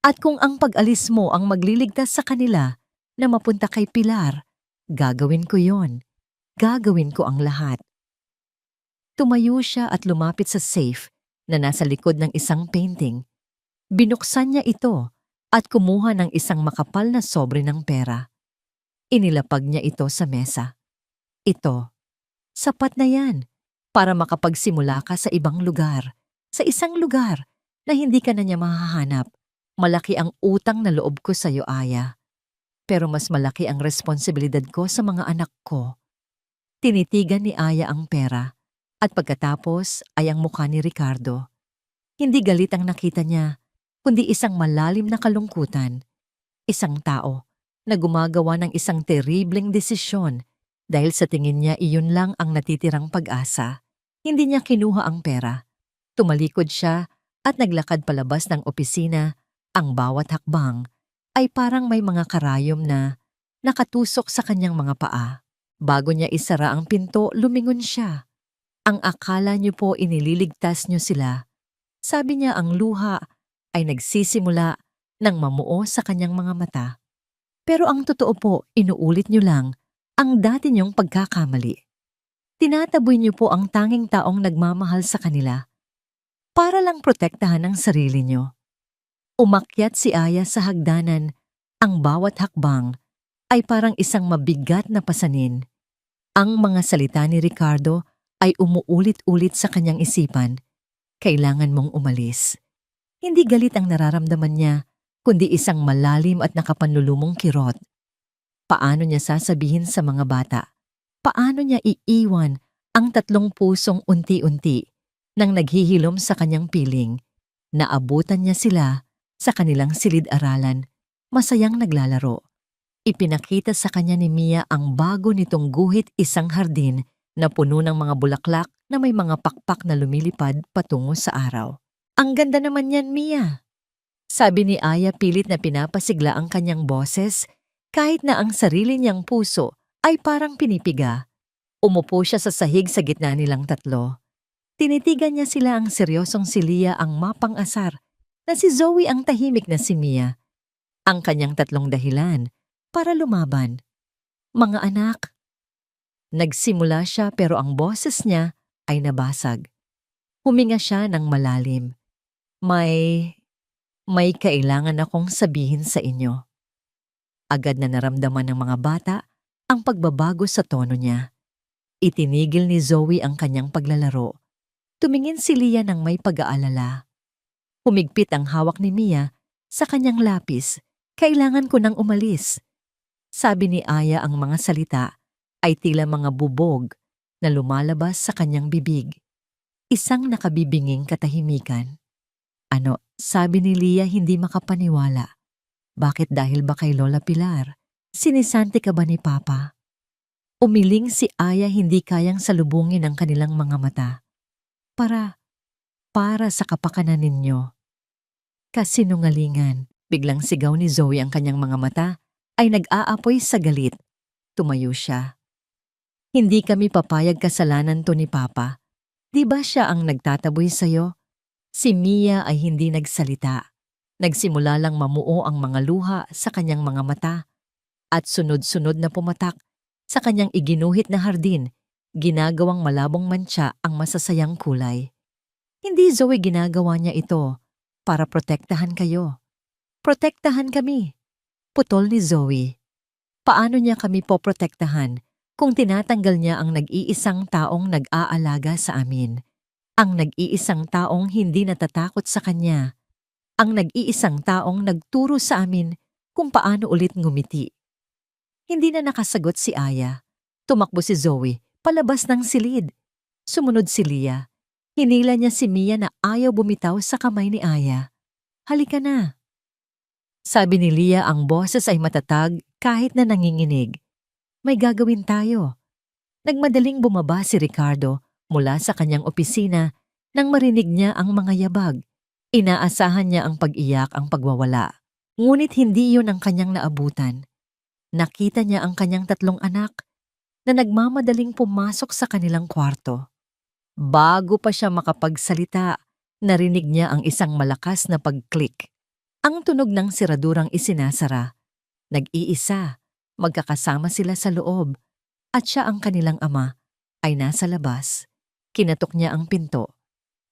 At kung ang pag-alis mo ang magliligtas sa kanila na mapunta kay Pilar, gagawin ko yon. Gagawin ko ang lahat. Tumayo siya at lumapit sa safe na nasa likod ng isang painting. Binuksan niya ito at kumuha ng isang makapal na sobre ng pera. Inilapag niya ito sa mesa. Ito, sapat na yan para makapagsimula ka sa ibang lugar. Sa isang lugar na hindi ka na niya mahahanap. Malaki ang utang na loob ko sa iyo, Aya. Pero mas malaki ang responsibilidad ko sa mga anak ko. Tinitigan ni Aya ang pera. At pagkatapos ay ang mukha ni Ricardo. Hindi galit ang nakita niya, kundi isang malalim na kalungkutan. Isang tao na gumagawa ng isang terribleng desisyon dahil sa tingin niya iyon lang ang natitirang pag-asa. Hindi niya kinuha ang pera. Tumalikod siya at naglakad palabas ng opisina. Ang bawat hakbang ay parang may mga karayom na nakatusok sa kanyang mga paa. Bago niya isara ang pinto, lumingon siya. Ang akala niyo po inililigtas niyo sila. Sabi niya ang luha ay nagsisimula ng mamuo sa kanyang mga mata. Pero ang totoo po, inuulit niyo lang ang dati niyong pagkakamali. Tinataboy niyo po ang tanging taong nagmamahal sa kanila para lang protektahan ang sarili niyo. Umakyat si Aya sa hagdanan. Ang bawat hakbang ay parang isang mabigat na pasanin. Ang mga salita ni Ricardo ay umuulit-ulit sa kanyang isipan. Kailangan mong umalis. Hindi galit ang nararamdaman niya, kundi isang malalim at nakapanlulumong kirot. Paano niya sasabihin sa mga bata? Paano niya iiwan ang 3 pusong unti-unti nang naghihilom sa kanyang piling? Naabutan niya sila sa kanilang silid-aralan, masayang naglalaro. Ipinakita sa kanya ni Mia ang bago nitong guhit, isang hardin na puno ng mga bulaklak na may mga pakpak na lumilipad patungo sa araw. Ang ganda naman yan, Mia. Sabi ni Aya, pilit na pinapasigla ang kanyang boses kahit na ang sarili niyang puso ay parang pinipiga. Umupo siya sa sahig sa gitna nilang 3. Tinitigan niya sila, ang seryosong si Leah ang mapang-asar na si Zoe ang tahimik na si Mia. Ang kanyang 3 dahilan para lumaban. Mga anak. Nagsimula siya pero ang boses niya ay nabasag. Huminga siya ng malalim. May kailangan akong sabihin sa inyo. Agad na naramdaman ng mga bata ang pagbabago sa tono niya. Itinigil ni Zoe ang kanyang paglalaro. Tumingin si Leah ng may pag-aalala. Humigpit ang hawak ni Mia sa kanyang lapis. Kailangan ko nang umalis. Sabi ni Aya, ang mga salita ay tila mga bubog na lumalabas sa kanyang bibig. Isang nakabibinging katahimikan. Ano, sabi ni Lia hindi makapaniwala. Bakit dahil ba kay Lola Pilar? Sinisante ka ba ni Papa? Umiling si Aya hindi kayang salubungin ang kanilang mga mata. Para sa kapakanan ninyo. Kasinungalingan. Biglang sigaw ni Zoe ang kanyang mga mata ay nag-aapoy sa galit. Tumayo siya. Hindi kami papayag kasalanan to ni Papa. Di ba siya ang nagtataboy sa'yo? Si Mia ay hindi nagsalita. Nagsimula lang mamuo ang mga luha sa kanyang mga mata at sunod-sunod na pumatak sa kanyang iginuhit na hardin, ginagawang malabong mantsa ang masasayang kulay. Hindi Zoe ginagawa niya ito para protektahan kayo. Protektahan kami. Putol ni Zoe. Paano niya kami poprotektahan kung tinatanggal niya ang nag-iisang taong nag-aalaga sa amin? Ang nag-iisang taong hindi natatakot sa kanya. Ang nag-iisang taong nagturo sa amin kung paano ulit ngumiti. Hindi na nakasagot si Aya. Tumakbo si Zoe, palabas ng silid. Sumunod si Lia. Hinila niya si Mia na ayaw bumitaw sa kamay ni Aya. Halika na. Sabi ni Lia, ang boses ay matatag kahit na nanginginig. May gagawin tayo. Nagmadaling bumaba si Ricardo mula sa kanyang opisina nang marinig niya ang mga yabag. Inaasahan niya ang pag-iyak, ang pagwawala. Ngunit hindi yun ang kanyang naabutan. Nakita niya ang kanyang 3 anak na nagmamadaling pumasok sa kanilang kwarto. Bago pa siya makapagsalita, narinig niya ang isang malakas na pag-click. Ang tunog ng siradurang isinasara. Nag-iisa, magkakasama sila sa loob, at siya ang kanilang ama ay nasa labas. Kinatok niya ang pinto.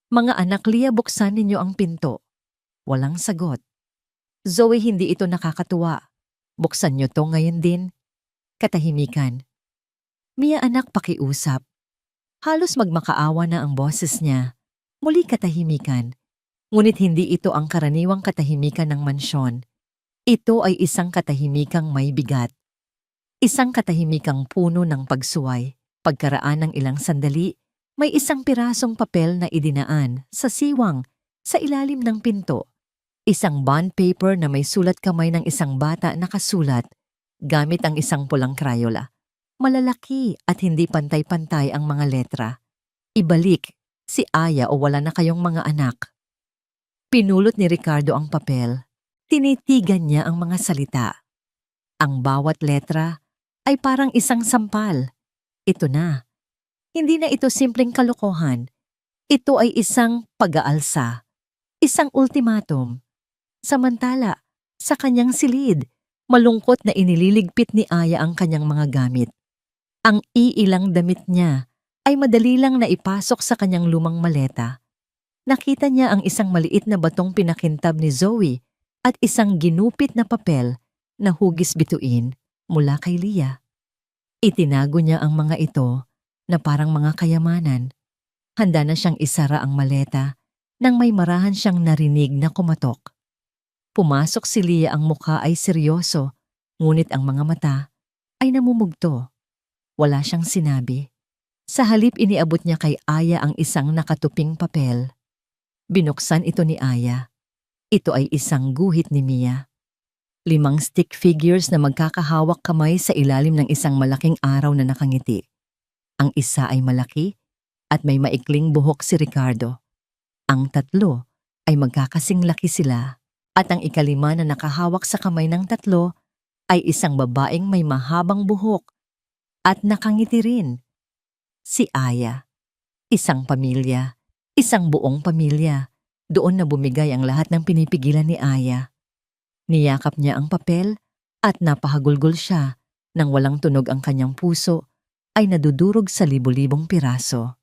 Mga anak, Lia, buksan ninyo ang pinto. Walang sagot. Zoe, hindi ito nakakatuwa. Buksan niyo to ngayon din. Katahimikan. Mia, anak, pakiusap. Halos magmakaawa na ang boses niya. Muli katahimikan. Ngunit hindi ito ang karaniwang katahimikan ng mansyon. Ito ay isang katahimikang may bigat. Isang katahimikang puno ng pagsuway. Pagkaraan ng ilang sandali, may isang pirasong papel na idinaan sa siwang sa ilalim ng pinto. Isang bond paper na may sulat kamay ng isang bata nakasulat gamit ang isang pulang Crayola. Malalaki at hindi pantay-pantay ang mga letra. Ibalik si Aya o wala na kayong mga anak. Pinulot ni Ricardo ang papel. Tinitigan niya ang mga salita. Ang bawat letra ay parang isang sampal. Ito na. Hindi na ito simpleng kalokohan. Ito ay isang pag-aalsa. Isang ultimatum. Samantala, sa kanyang silid, malungkot na inililigpit ni Aya ang kanyang mga gamit. Ang iilang damit niya ay madali lang na ipasok sa kanyang lumang maleta. Nakita niya ang isang maliit na batong pinakintab ni Zoe at isang ginupit na papel na hugis bituin mula kay Lia. Itinago niya ang mga ito na parang mga kayamanan. Handa na siyang isara ang maleta nang may marahan siyang narinig na kumatok. Pumasok si Lia, ang mukha ay seryoso, ngunit ang mga mata ay namumugto. Wala siyang sinabi. Sa halip iniabot niya kay Aya ang isang nakatuping papel. Binuksan ito ni Aya. Ito ay isang guhit ni Mia. 5 stick figures na magkakahawak kamay sa ilalim ng isang malaking araw na nakangiti. Ang isa ay malaki at may maikling buhok si Ricardo. Ang 3 ay magkakasing laki sila. At ang 5 na nakahawak sa kamay ng 3 ay isang babaeng may mahabang buhok at nakangiti rin. Si Aya. Isang pamilya. Isang buong pamilya. Doon na bumigay ang lahat ng pinipigilan ni Aya. Niyakap niya ang papel at napahagulgol siya nang walang tunog ang kanyang puso ay nadudurog sa libo-libong piraso.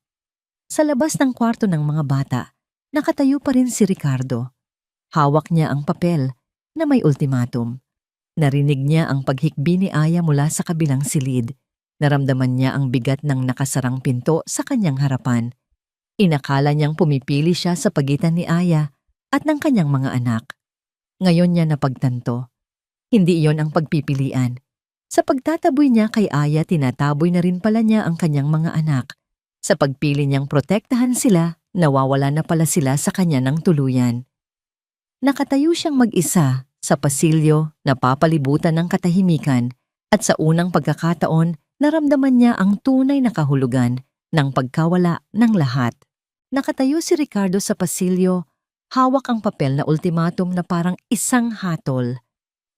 Sa labas ng kwarto ng mga bata, nakatayo pa rin si Ricardo. Hawak niya ang papel na may ultimatum. Narinig niya ang paghikbi ni Aya mula sa kabilang silid. Naramdaman niya ang bigat ng nakasarang pinto sa kanyang harapan. Inakala niyang pumipili siya sa pagitan ni Aya at ng kanyang mga anak. Ngayon niya napagtanto. Hindi iyon ang pagpipilian. Sa pagtataboy niya kay Aya, tinataboy na rin pala niya ang kanyang mga anak. Sa pagpili niyang protektahan sila, nawawala na pala sila sa kanya ng tuluyan. Nakatayo siyang mag-isa sa pasilyo na papalibutan ng katahimikan at sa unang pagkakataon, naramdaman niya ang tunay na kahulugan ng pagkawala ng lahat. Nakatayo si Ricardo sa pasilyo, hawak ang papel na ultimatum na parang isang hatol.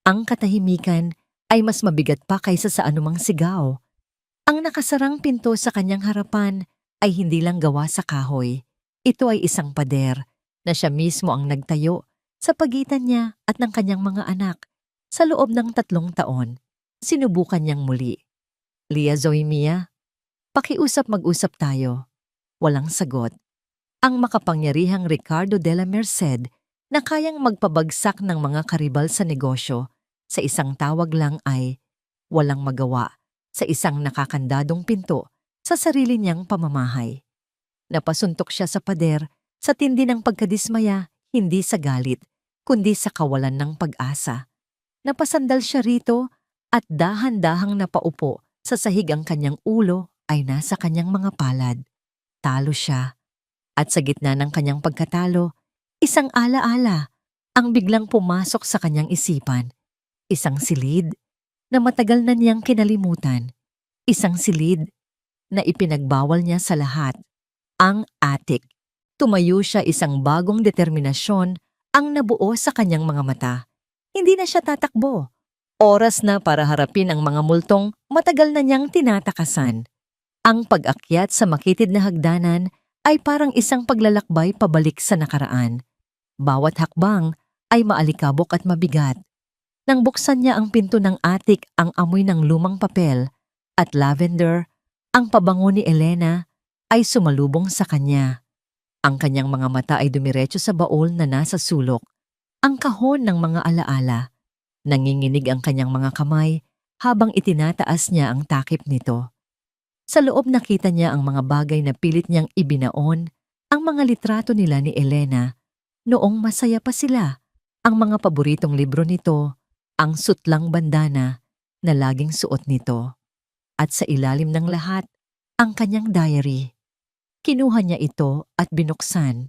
Ang katahimikan ay mas mabigat pa kaysa sa anumang sigaw. Ang nakasarang pinto sa kanyang harapan ay hindi lang gawa sa kahoy. Ito ay isang pader na siya mismo ang nagtayo sa pagitan niya at ng kanyang mga anak. Sa loob ng 3 taon, sinubukan niyang muli. Lia Zoimia, pakiusap mag-usap tayo. Walang sagot. Ang makapangyarihang Ricardo de la Merced na kayang magpabagsak ng mga karibal sa negosyo sa isang tawag lang ay walang magawa sa isang nakakandadong pinto sa sarili niyang pamamahay. Napasuntok siya sa pader sa tindi ng pagkadismaya, hindi sa galit, kundi sa kawalan ng pag-asa. Napasandal siya rito at dahan-dahang napaupo sa sahig, ang kanyang ulo ay nasa kanyang mga palad. Talo siya. At sa gitna ng kanyang pagkatalo, isang alaala ang biglang pumasok sa kanyang isipan. Isang silid na matagal na niyang kinalimutan. Isang silid na ipinagbawal niya sa lahat. Ang attic. Tumayo siya, isang bagong determinasyon ang nabuo sa kanyang mga mata. Hindi na siya tatakbo. Oras na para harapin ang mga multong matagal na niyang tinatakasan. Ang pag-akyat sa makitid na hagdanan ay parang isang paglalakbay pabalik sa nakaraan. Bawat hakbang ay maalikabok at mabigat. Nang buksan niya ang pinto ng attic, ang amoy ng lumang papel at lavender, ang pabango ni Elena, ay sumalubong sa kanya. Ang kanyang mga mata ay dumiretso sa baul na nasa sulok, ang kahon ng mga alaala. Nanginginig ang kanyang mga kamay habang itinataas niya ang takip nito. Sa loob nakita niya ang mga bagay na pilit niyang ibinaon, ang mga litrato nila ni Elena. Noong masaya pa sila, ang mga paboritong libro nito, ang sutlang bandana na laging suot nito. At sa ilalim ng lahat, ang kanyang diary. Kinuha niya ito at binuksan.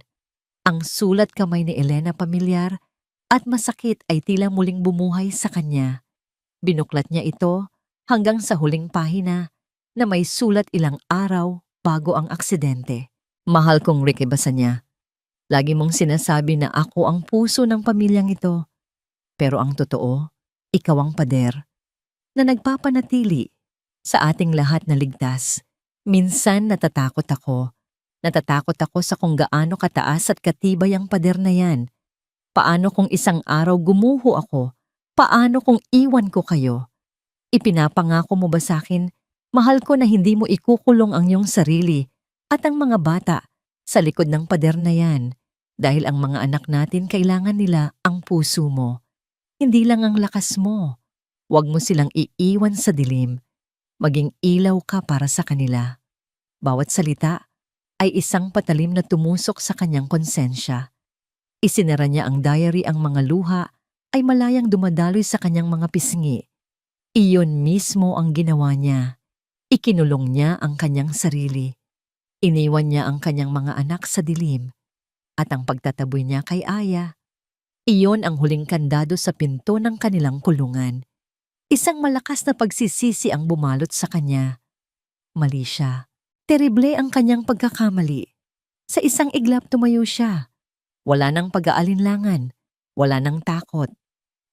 Ang sulat kamay ni Elena pamilyar at masakit ay tila muling bumuhay sa kanya. Binuklat niya ito hanggang sa huling pahina na may sulat ilang araw bago ang aksidente. Mahal kong Ricky, basa niya. Lagi mong sinasabi na ako ang puso ng pamilyang ito. Pero ang totoo, ikaw ang pader na nagpapanatili sa ating lahat na ligtas. Minsan natatakot ako. Natatakot ako sa kung gaano kataas at katibay ang pader na yan. Paano kung isang araw gumuho ako? Paano kung iwan ko kayo? Ipinapangako mo ba sa akin, mahal ko, na hindi mo ikukulong ang iyong sarili at ang mga bata sa likod ng pader na yan? Dahil ang mga anak natin, kailangan nila ang puso mo. Hindi lang ang lakas mo. Huwag mo silang iiwan sa dilim. Maging ilaw ka para sa kanila. Bawat salita ay isang patalim na tumusok sa kanyang konsensya. Isinara niya ang diary, ang mga luha ay malayang dumadaloy sa kanyang mga pisngi. Iyon mismo ang ginawa niya. Ikinulong niya ang kanyang sarili. Iniwan niya ang kanyang mga anak sa dilim. At ang pagtataboy niya kay Aya, iyon ang huling kandado sa pinto ng kanilang kulungan. Isang malakas na pagsisisi ang bumalot sa kanya. Mali siya. Terrible ang kanyang pagkakamali. Sa isang iglap tumayo siya. Wala nang pag-aalinlangan. Wala nang takot.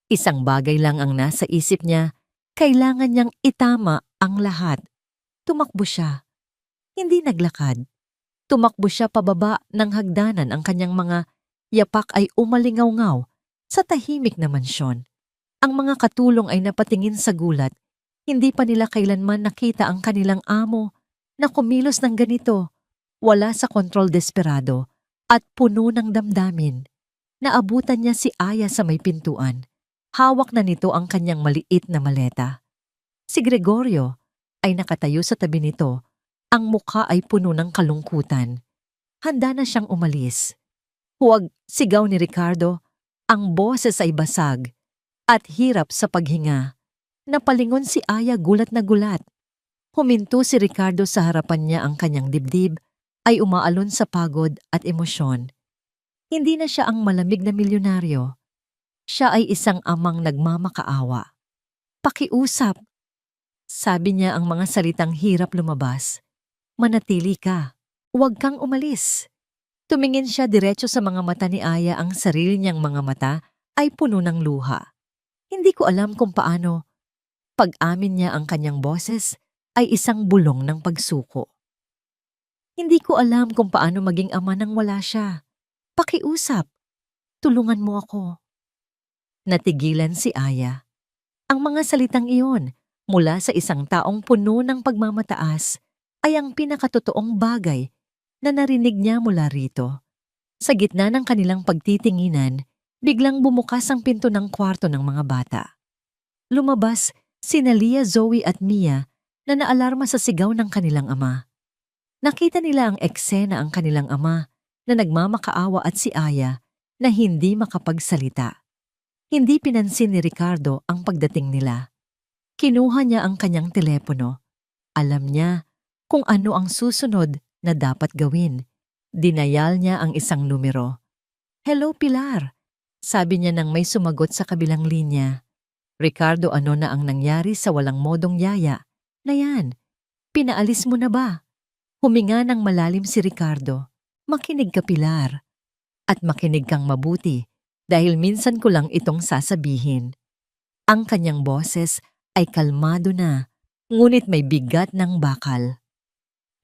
Isang bagay lang ang nasa isip niya. Kailangan niyang itama ang lahat. Tumakbo siya. Hindi naglakad. Tumakbo siya pababa ng hagdanan, ang kanyang mga yapak ay umalingaw-ngaw sa tahimik na mansyon. Ang mga katulong ay napatingin sa gulat. Hindi pa nila kailanman nakita ang kanilang amo na kumilos ng ganito. Wala sa kontrol, desperado at puno ng damdamin. Naabutan niya si Aya sa may pintuan. Hawak na nito ang kanyang maliit na maleta. Si Gregorio ay nakatayo sa tabi nito. Ang mukha ay puno ng kalungkutan. Handa na siyang umalis. Huwag, sigaw ni Ricardo. Ang boses ay basag at hirap sa paghinga. Napalingon si Aya gulat na gulat. Huminto si Ricardo sa harapan niya, ang kanyang dibdib ay umaalon sa pagod at emosyon. Hindi na siya ang malamig na milyonaryo. Siya ay isang amang nagmamakaawa. Pakiusap. Sabi niya, ang mga salitang hirap lumabas. Manatili ka. Huwag kang umalis. Tumingin siya diretso sa mga mata ni Aya, ang sarili niyang mga mata ay puno ng luha. Hindi ko alam kung paano. Pag-amin niya, ang kanyang boses ay isang bulong ng pagsuko. Hindi ko alam kung paano maging ama nang wala siya. Pakiusap. Tulungan mo ako. Natigilan si Aya. Ang mga salitang iyon mula sa isang taong puno ng pagmamataas ay ang pinakatotoong bagay na narinig niya mula rito. Sa gitna ng kanilang pagtitinginan, biglang bumukas ang pinto ng kwarto ng mga bata. Lumabas sina Lia, Zoe at Mia na naalarma sa sigaw ng kanilang ama. Nakita nila ang eksena, ang kanilang ama na nagmamakaawa at si Aya na hindi makapagsalita. Hindi pinansin ni Ricardo ang pagdating nila. Kinuha niya ang kanyang telepono. Alam niya kung ano ang susunod na dapat gawin. Dinayal niya ang isang numero. "Hello, Pilar," sabi niya nang may sumagot sa kabilang linya. "Ricardo, ano na ang nangyari sa walang modong yaya na yan? Pinaalis mo na ba?" Huminga ng malalim si Ricardo. "Makinig ka, Pilar. At makinig kang mabuti dahil minsan ko lang itong sasabihin." Ang kanyang boses ay kalmado na, ngunit may bigat ng bakal.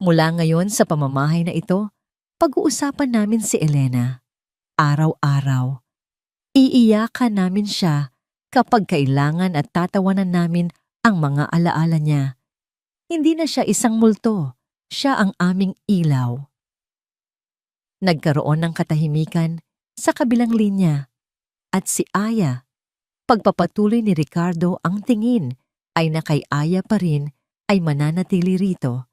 "Mula ngayon sa pamamahay na ito, pag-uusapan namin si Elena. Araw-araw. Iiyakan namin siya kapag kailangan at tatawanan namin ang mga alaala niya. Hindi na siya isang multo, siya ang aming ilaw." Nagkaroon ng katahimikan sa kabilang linya at si Aya. Pagpapatuloy ni Ricardo, ang tingin ay na kay Aya pa rin ay mananatili rito.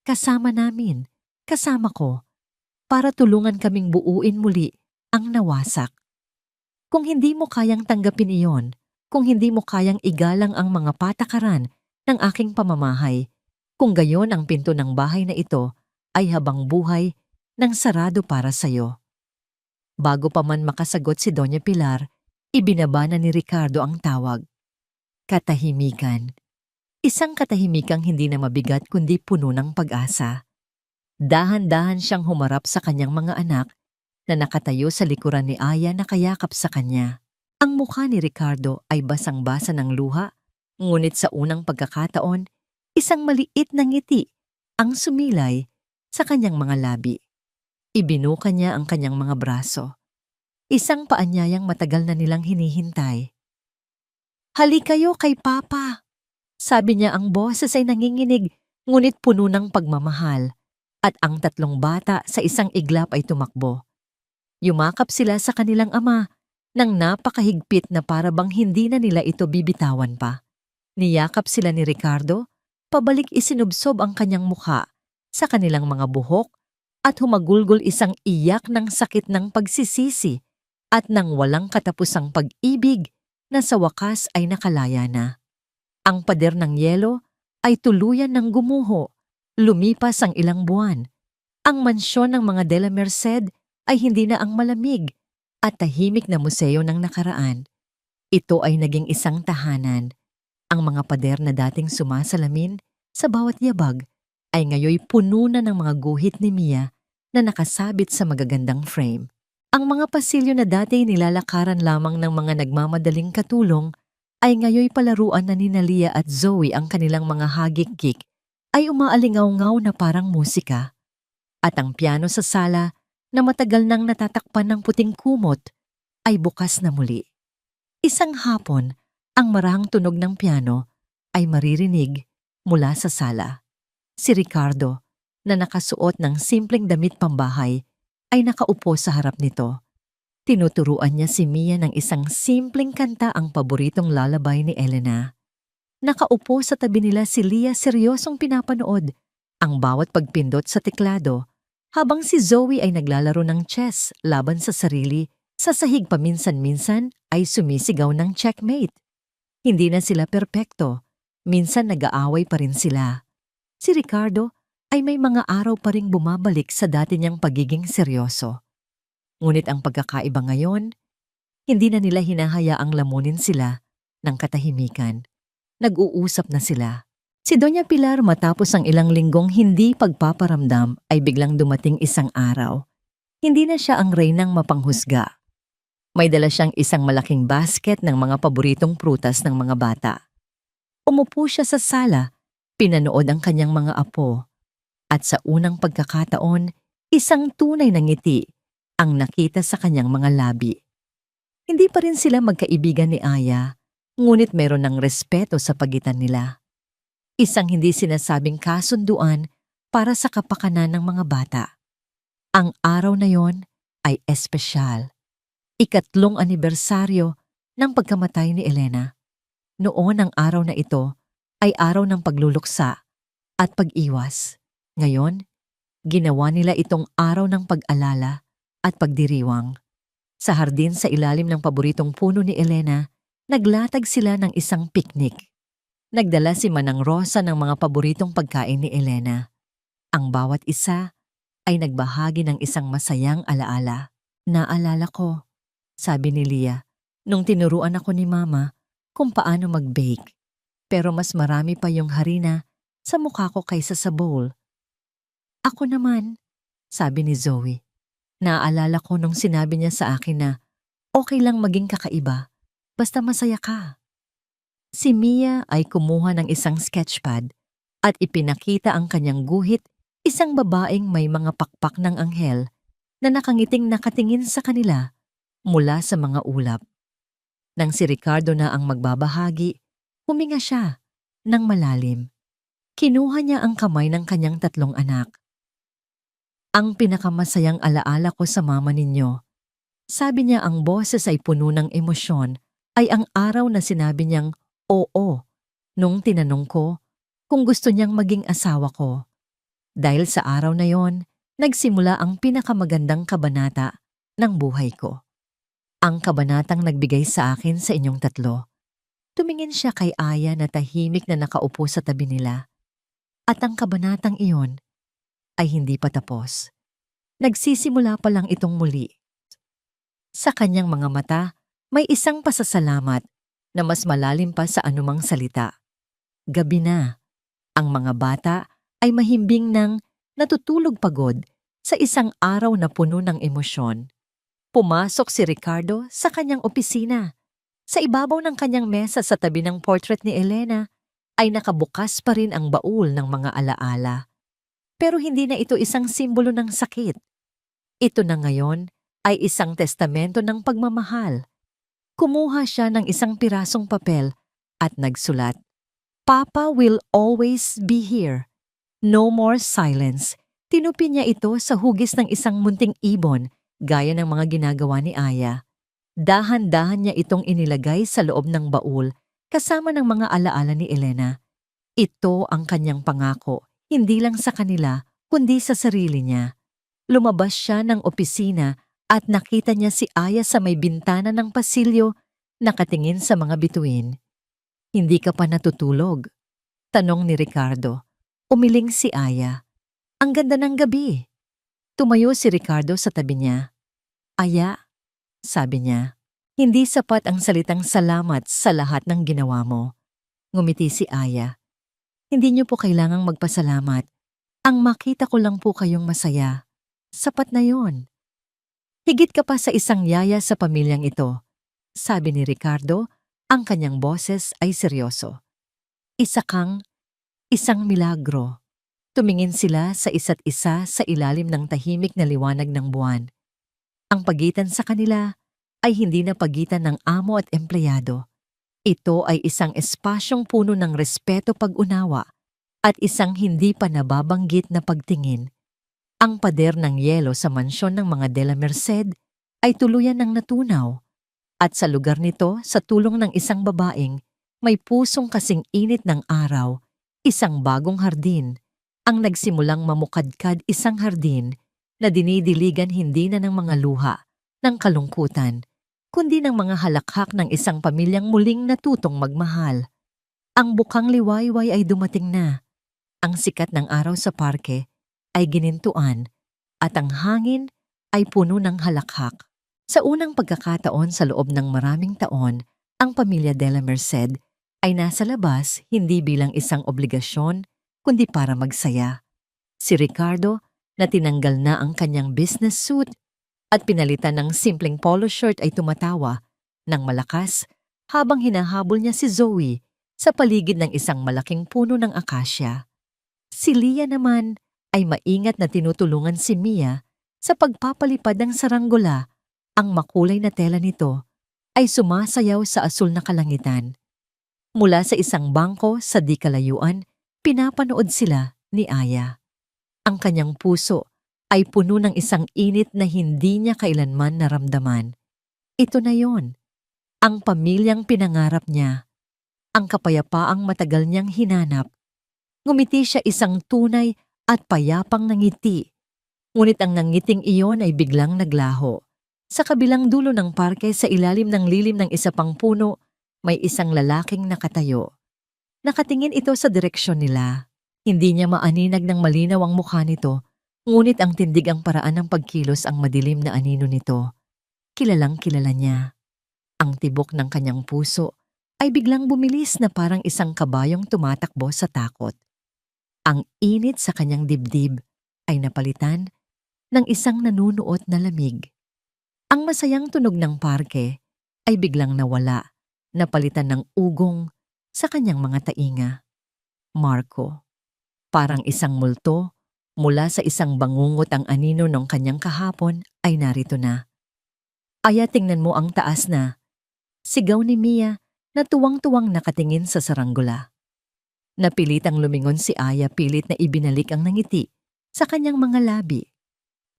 "Kasama namin, kasama ko, para tulungan kaming buuin muli ang nawasak. Kung hindi mo kayang tanggapin iyon, kung hindi mo kayang igalang ang mga patakaran ng aking pamamahay, kung gayon ang pinto ng bahay na ito ay habang buhay nang sarado para sayo." Bago pa man makasagot si Doña Pilar, ibinaba na ni Ricardo ang tawag. Katahimikan. Isang katahimikang hindi na mabigat kundi puno ng pag-asa. Dahan-dahan siyang humarap sa kanyang mga anak na nakatayo sa likuran ni Aya na kayakap sa kanya. Ang mukha ni Ricardo ay basang-basa ng luha, ngunit sa unang pagkakataon, isang maliit na ngiti ang sumilay sa kanyang mga labi. Ibinuka niya ang kanyang mga braso. Isang paanyayang matagal na nilang hinihintay. "Halik kayo kay Papa," sabi niya, ang boses ay nanginginig ngunit puno ng pagmamahal. At ang tatlong bata sa isang iglap ay tumakbo. Yumakap sila sa kanilang ama nang napakahigpit na para bang hindi na nila ito bibitawan pa. Niyakap sila ni Ricardo, pabalik isinubsob ang kanyang mukha sa kanilang mga buhok at humagulgol isang iyak ng sakit ng pagsisisi at ng walang katapusang pag-ibig na sa wakas ay nakalaya na. Ang pader ng yelo ay tuluyan ng gumuho. Lumipas ang ilang buwan. Ang mansyon ng mga De La Merced ay hindi na ang malamig at tahimik na museo ng nakaraan. Ito ay naging isang tahanan. Ang mga pader na dating sumasalamin sa bawat yabag ay ngayoy puno na ng mga guhit ni Mia na nakasabit sa magagandang frame. Ang mga pasilyo na dati nilalakaran lamang ng mga nagmamadaling katulong ay ngayoy palaruan na ni Lia at Zoe. Ang kanilang mga hagik-gik ay umaalingaw-ngaw na parang musika. At ang piano sa sala na matagal nang natatakpan ng puting kumot ay bukas na muli. Isang hapon, ang marahang tunog ng piano ay maririnig mula sa sala. Si Ricardo, na nakasuot ng simpleng damit pambahay, ay nakaupo sa harap nito. Tinuturuan niya si Mia ng isang simpleng kanta, ang paboritong lalabay ni Elena. Nakaupo sa tabi nila si Lia, seryosong pinapanood ang bawat pagpindot sa teklado, habang si Zoe ay naglalaro ng chess laban sa sarili. Sa sahig paminsan-minsan ay sumisigaw ng checkmate. Hindi na sila perpekto. Minsan nag-aaway pa rin sila. Si Ricardo ay may mga araw pa ring bumabalik sa dati niyang pagiging seryoso. Ngunit ang pagkakaiba ngayon, hindi na nila hinahayaang lamunin sila ng katahimikan. Nag-uusap na sila. Si Doña Pilar matapos ang ilang linggong hindi pagpaparamdam ay biglang dumating isang araw. Hindi na siya ang reynang mapanghusga. May dala siyang isang malaking basket ng mga paboritong prutas ng mga bata. Umupo siya sa sala, pinanood ang kanyang mga apo. At sa unang pagkakataon, isang tunay na ngiti ang nakita sa kanyang mga labi. Hindi pa rin sila magkaibigan ni Aya, ngunit meron ng respeto sa pagitan nila. Isang hindi sinasabing kasunduan para sa kapakanan ng mga bata. Ang araw na yon ay espesyal. 3 anibersaryo ng pagkamatay ni Elena. Noon ang araw na ito ay araw ng pagluluksa at pag-iwas. Ngayon, ginawa nila itong araw ng pag-alala at pagdiriwang. Sa hardin sa ilalim ng paboritong puno ni Elena, naglatag sila ng isang picnic. Nagdala si Manang Rosa ng mga paboritong pagkain ni Elena. Ang bawat isa ay nagbahagi ng isang masayang alaala. Naalala ko, sabi ni Lia, nung tinuruan ako ni Mama kung paano mag-bake. Pero mas marami pa yung harina sa mukha ko kaysa sa bowl. Ako naman, sabi ni Zoe. Naaalala ko nung sinabi niya sa akin na okay lang maging kakaiba, basta masaya ka. Si Mia ay kumuha ng isang sketchpad at ipinakita ang kanyang guhit, isang babaeng may mga pakpak ng anghel na nakangiting nakatingin sa kanila mula sa mga ulap. Nang si Ricardo na ang magbabahagi, huminga siya ng malalim. Kinuha niya ang kamay ng kanyang 3 anak. Ang pinakamasayang alaala ko sa mama ninyo, sabi niya, ang boses ay puno ng emosyon, ay ang araw na sinabi niyang oo nung tinanong ko kung gusto niyang maging asawa ko. Dahil sa araw na yon, nagsimula ang pinakamagandang kabanata ng buhay ko. Ang kabanatang nagbigay sa akin sa inyong 3. Tumingin siya kay Aya na tahimik na nakaupo sa tabi nila. At ang kabanatang iyon ay hindi pa tapos. Nagsisimula pa lang itong muli. Sa kanyang mga mata, may isang pasasalamat na mas malalim pa sa anumang salita. Gabi na. Ang mga bata ay mahimbing ng natutulog pagod sa isang araw na puno ng emosyon. Pumasok si Ricardo sa kanyang opisina. Sa ibabaw ng kanyang mesa sa tabi ng portrait ni Elena ay nakabukas pa rin ang baul ng mga alaala. Pero hindi na ito isang simbolo ng sakit. Ito na ngayon ay isang testamento ng pagmamahal. Kumuha siya ng isang pirasong papel at nagsulat, "Papa will always be here. No more silence." Tinupi niya ito sa hugis ng isang munting ibon gaya ng mga ginagawa ni Aya. Dahan-dahan niya itong inilagay sa loob ng baul kasama ng mga alaala ni Elena. Ito ang kanyang pangako, hindi lang sa kanila kundi sa sarili niya. Lumabas siya ng opisina at nakita niya si Aya sa may bintana ng pasilyo, nakatingin sa mga bituin. "Hindi ka pa natutulog?" tanong ni Ricardo. Umiling si Aya. "Ang ganda ng gabi." Tumayo si Ricardo sa tabi niya. "Aya," sabi niya, "hindi sapat ang salitang salamat sa lahat ng ginawa mo." Ngumiti si Aya. "Hindi niyo po kailangang magpasalamat. Ang makita ko lang po kayong masaya. Sapat na yon. Higit ka pa sa isang yaya sa pamilyang ito," sabi ni Ricardo, ang kanyang boses ay seryoso. "Isa kang isang milagro." Tumingin sila sa isa't isa sa ilalim ng tahimik na liwanag ng buwan. Ang pagitan sa kanila ay hindi na pagitan ng amo at empleyado. Ito ay isang espasyong puno ng respeto, pag-unawa, at isang hindi pa nababanggit na pagtingin. Ang pader ng yelo sa mansyon ng mga De La Merced ay tuluyan ng natunaw, at sa lugar nito, sa tulong ng isang babaeng may pusong kasing init ng araw, isang bagong hardin ang nagsimulang mamukadkad, isang hardin na dinidiligan hindi na ng mga luha, ng kalungkutan, kundi ng mga halakhak ng isang pamilyang muling natutong magmahal. Ang bukang liwayway ay dumating na. Ang sikat ng araw sa parke ay ginintuan at ang hangin ay puno ng halakhak. Sa unang pagkakataon sa loob ng maraming taon, ang pamilya de la Merced ay nasa labas hindi bilang isang obligasyon kundi para magsaya. Si Ricardo na tinanggal na ang kanyang business suit at pinalitan ng simpleng polo shirt ay tumatawa ng malakas habang hinahabol niya si Zoe sa paligid ng isang malaking puno ng akasya. Si Leah naman ay maingat na tinutulungan si Mia sa pagpapalipad ng saranggola. Ang makulay na tela nito ay sumasayaw sa asul na kalangitan. Mula sa isang bangko sa di kalayuan, pinapanood sila ni Aya. Ang kanyang puso ay puno ng isang init na hindi niya kailanman naramdaman. Ito na yon, ang pamilyang pinangarap niya, ang kapayapaang matagal niyang hinanap. Ngumiti siya isang tunay at payapang nangiti. Ngunit ang nangiting iyon ay biglang naglaho. Sa kabilang dulo ng parke sa ilalim ng lilim ng isa pang puno, may isang lalaking nakatayo. Nakatingin ito sa direksyon nila. Hindi niya maaninag ng malinaw ang mukha nito, ngunit ang tindig ang paraan ng pagkilos ang madilim na anino nito. Kilalang kilala niya. Ang tibok ng kanyang puso ay biglang bumilis na parang isang kabayong tumatakbo sa takot. Ang init sa kanyang dibdib ay napalitan ng isang nanunuot na lamig. Ang masayang tunog ng parke ay biglang nawala, napalitan ng ugong sa kanyang mga tainga. Marco, parang isang multo mula sa isang bangungot ang anino ng kanyang kahapon ay narito na. Aya, tingnan mo ang taas na. Sigaw ni Mia na tuwang-tuwang nakatingin sa saranggola. Napilitang lumingon si Aya, pilit na ibinalik ang nangiti sa kanyang mga labi.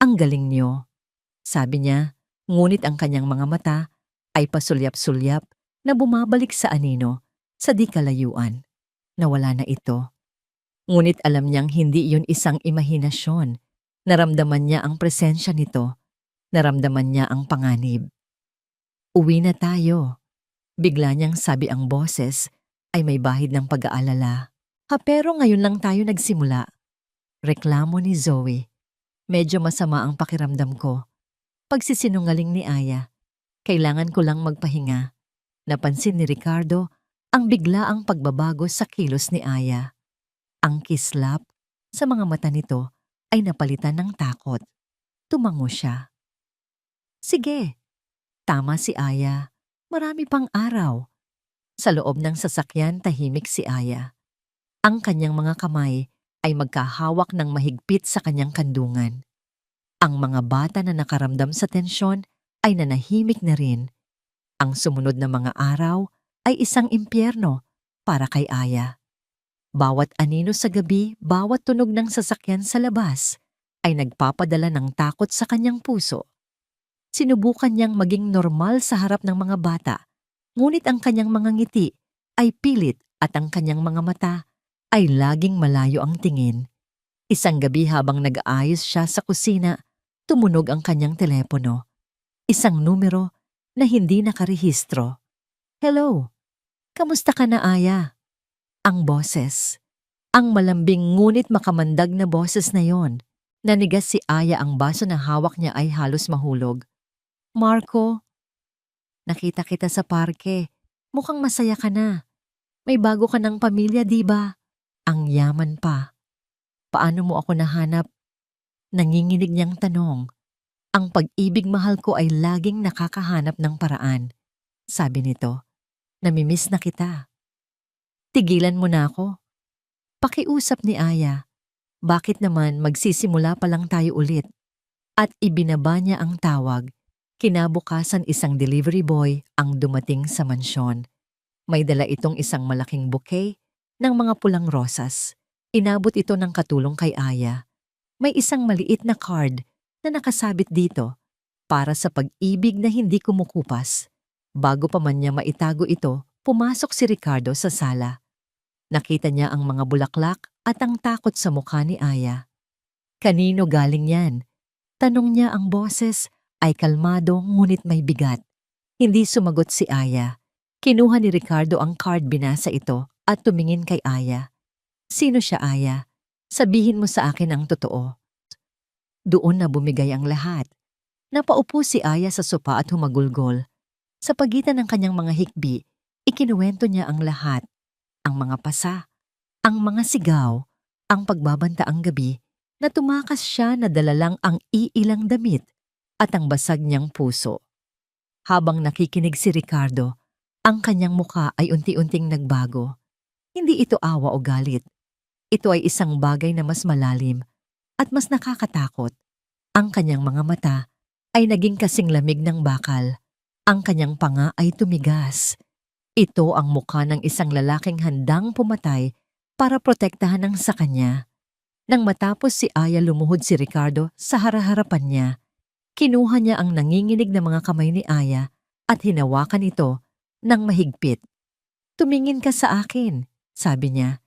Ang galing niyo, sabi niya, ngunit ang kanyang mga mata ay pasulyap-sulyap na bumabalik sa anino sa di kalayuan. Nawala na ito. Ngunit alam niyang hindi iyon isang imahinasyon. Naramdaman niya ang presensya nito. Naramdaman niya ang panganib. Uwi na tayo. Bigla niyang sabi ang boses ay may bahid ng pag-aalala. Pero ngayon lang tayo nagsimula. Reklamo ni Zoe. Medyo masama ang pakiramdam ko. Pagsisinungaling ni Aya. Kailangan ko lang magpahinga. Napansin ni Ricardo ang biglaang pagbabago sa kilos ni Aya. Ang kislap sa mga mata nito ay napalitan ng takot. Tumango siya. Sige, tama si Aya. Marami pang araw. Sa loob ng sasakyan tahimik si Aya. Ang kanyang mga kamay ay magkahawak ng mahigpit sa kanyang kandungan. Ang mga bata na nakaramdam sa tensyon ay nanahimik na rin. Ang sumunod na mga araw ay isang impyerno para kay Aya. Bawat anino sa gabi, bawat tunog ng sasakyan sa labas ay nagpapadala ng takot sa kanyang puso. Sinubukan niyang maging normal sa harap ng mga bata, ngunit ang kanyang mga ngiti ay pilit at ang kanyang mga mata ay laging malayo ang tingin. Isang gabi habang nag-aayos siya sa kusina, tumunog ang kanyang telepono. Isang numero na hindi nakarehistro. Hello, kamusta ka na, Aya? Ang boses. Ang malambing ngunit makamandag na boses na yon. Nanigas si Aya, ang baso na hawak niya ay halos mahulog. Marco, nakita kita sa parke. Mukhang masaya ka na. May bago ka ng pamilya, di ba? Ang yaman pa. Paano mo ako nahanap? Nanginginig niyang tanong. Ang pag-ibig, mahal ko, ay laging nakakahanap ng paraan. Sabi nito, namimiss na kita. Tigilan mo na ako. Pakiusap ni Aya. Bakit naman magsisimula pa lang tayo ulit? At ibinaba niya ang tawag. Kinabukasan isang delivery boy ang dumating sa mansyon. May dala itong isang malaking bouquet ng mga pulang rosas. Inabot ito ng katulong kay Aya. May isang maliit na card na nakasabit dito para sa pag-ibig na hindi kumukupas. Bago pa man niya maitago ito, pumasok si Ricardo sa sala. Nakita niya ang mga bulaklak at ang takot sa mukha ni Aya. Kanino galing yan? Tanong niya, ang boses ay kalmado ngunit may bigat. Hindi sumagot si Aya. Kinuha ni Ricardo ang card, binasa ito at tumingin kay Aya. Sino siya, Aya? Sabihin mo sa akin ang totoo. Doon na bumigay ang lahat. Napaupo si Aya sa sopa at humagulgol. Sa pagitan ng kanyang mga hikbi, ikinuwento niya ang lahat. Ang mga pasa, ang mga sigaw, ang pagbabanta ang gabi na tumakas siya na dala lang ang iilang damit at ang basag niyang puso. Habang nakikinig si Ricardo, ang kanyang muka ay unti-unting nagbago. Hindi ito awa o galit. Ito ay isang bagay na mas malalim at mas nakakatakot. Ang kanyang mga mata ay naging kasing lamig ng bakal. Ang kanyang panga ay tumigas. Ito ang mukha ng isang lalaking handang pumatay para protektahan ang sa kanya. Nang matapos si Aya, lumuhod si Ricardo sa haraharapan niya. Kinuha niya ang nanginginig na mga kamay ni Aya at hinawakan ito ng mahigpit. Tumingin ka sa akin, sabi niya.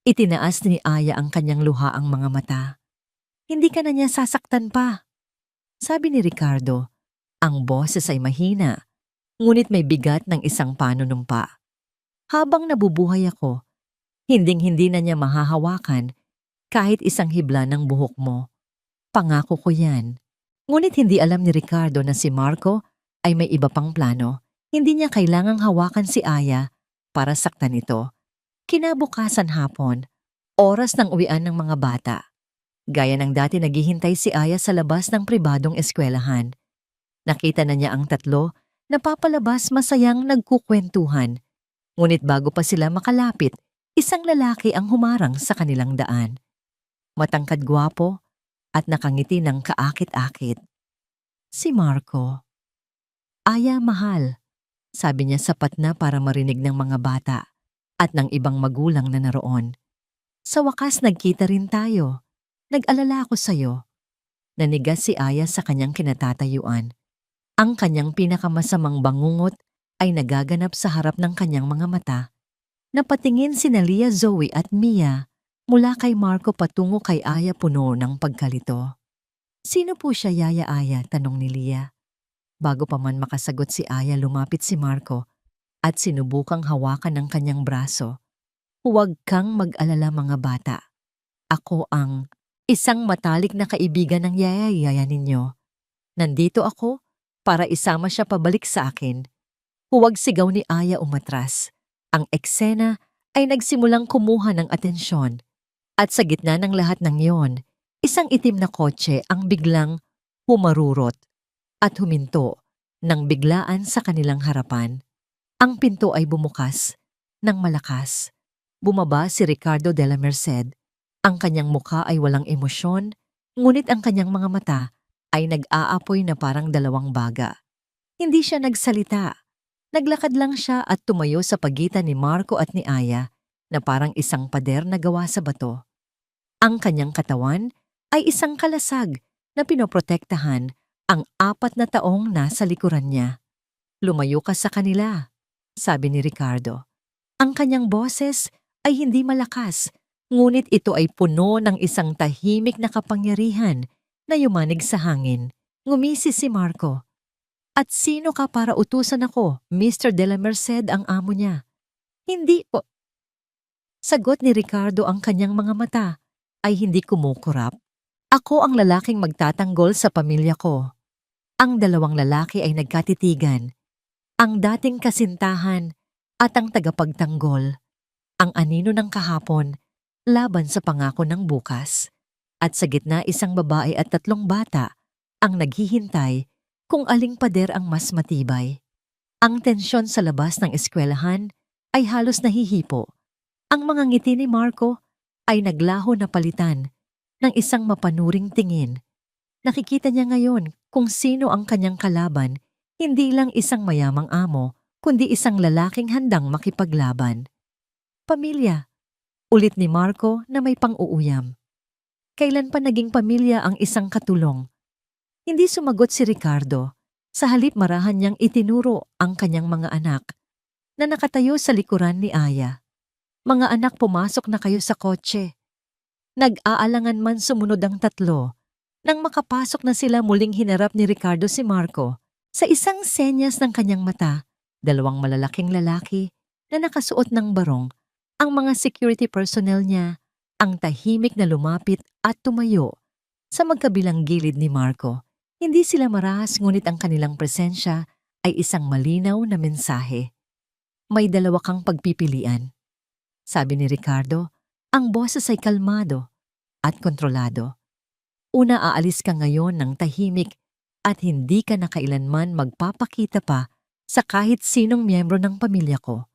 Itinaas ni Aya ang kanyang luhaang mga mata. Hindi ka na niya sasaktan pa, sabi ni Ricardo. Ang boses ay mahina, ngunit may bigat ng isang panunumpa. Habang nabubuhay ako, hinding-hindi na niya mahahawakan kahit isang hibla ng buhok mo. Pangako ko yan. Ngunit hindi alam ni Ricardo na si Marco ay may iba pang plano. Hindi niya kailangang hawakan si Aya para saktan ito. Kinabukasan hapon, oras ng uwian ng mga bata. Gaya ng dati, naghihintay si Aya sa labas ng pribadong eskwelahan. Nakita na niya ang tatlo na papalabas, masayang nagkukwentuhan. Ngunit bago pa sila makalapit, isang lalaki ang humarang sa kanilang daan. Matangkad, gwapo at nakangiti ng kaakit-akit. Si Marco. Aya, mahal, sabi niya sapat na para marinig ng mga bata at ng ibang magulang na naroon. Sa wakas nagkita rin tayo. Nag-alala ako sa'yo. Nanigas si Aya sa kanyang kinatatayuan. Ang kanyang pinakamasamang bangungot ay nagaganap sa harap ng kanyang mga mata. Napatingin sina Lia, Zoe at Mia mula kay Marco patungo kay Aya, puno ng pagkalito. Sino po siya, Yaya Aya? Tanong ni Lia. Bago pa man makasagot si Aya, lumapit si Marco at sinubukang hawakan ng kanyang braso. Huwag kang mag-alala, mga bata. Ako ang isang matalik na kaibigan ng yaya ninyo. Nandito ako para isama siya pabalik sa akin. Huwag, sigaw ni Aya, umatras. Ang eksena ay nagsimulang kumuha ng atensyon. At sa gitna ng lahat ng iyon, isang itim na kotse ang biglang humarurot at huminto nang biglaan sa kanilang harapan. Ang pinto ay bumukas ng malakas. Bumaba si Ricardo de la Merced. Ang kanyang mukha ay walang emosyon, ngunit ang kanyang mga mata ay nag-aapoy na parang dalawang baga. Hindi siya nagsalita. Naglakad lang siya at tumayo sa pagitan ni Marco at ni Aya na parang isang pader na gawa sa bato. Ang kanyang katawan ay isang kalasag na pinoprotektahan ang 4 na taong nasa likuran niya. Lumayo ka sa kanila, sabi ni Ricardo. Ang kanyang boses ay hindi malakas, ngunit ito ay puno ng isang tahimik na kapangyarihan na yumanig sa hangin. Ngumisi si Marco. At sino ka para utusan ako? Mr. de la Merced ang amo niya. Hindi po. Sagot ni Ricardo, ang kanyang mga mata ay hindi kumukurap. Ako ang lalaking magtatanggol sa pamilya ko. Ang dalawang lalaki ay nagkatitigan. Ang dating kasintahan at ang tagapagtanggol. Ang anino ng kahapon laban sa pangako ng bukas. At sa gitna, isang babae at 3 bata ang naghihintay kung aling pader ang mas matibay. Ang tensyon sa labas ng eskwelahan ay halos nahihipo. Ang mga ngiti ni Marco ay naglaho na palitan ng isang mapanuring tingin. Nakikita niya ngayon kung sino ang kanyang kalaban, hindi lang isang mayamang amo, kundi isang lalaking handang makipaglaban. Pamilya, ulit ni Marco na may pang-uuyam. Kailan pa naging pamilya ang isang katulong? Hindi sumagot si Ricardo. Sa halip, marahan niyang itinuro ang kanyang mga anak na nakatayo sa likuran ni Aya. Mga anak, pumasok na kayo sa kotse. Nag-aalangan man sumunod ang 3. Nang makapasok na sila, muling hinarap ni Ricardo si Marco Sa isang senyas ng kanyang mata, dalawang malalaking lalaki na nakasuot ng barong, ang mga security personnel niya, ang tahimik na lumapit at tumayo sa magkabilang gilid ni Marco. Hindi sila marahas ngunit ang kanilang presensya ay isang malinaw na mensahe. May dalawa kang pagpipilian. Sabi ni Ricardo, ang boses ay kalmado at kontrolado. Una, aalis ka ngayon ng tahimik at hindi ka na kailanman magpapakita pa sa kahit sinong miyembro ng pamilya ko.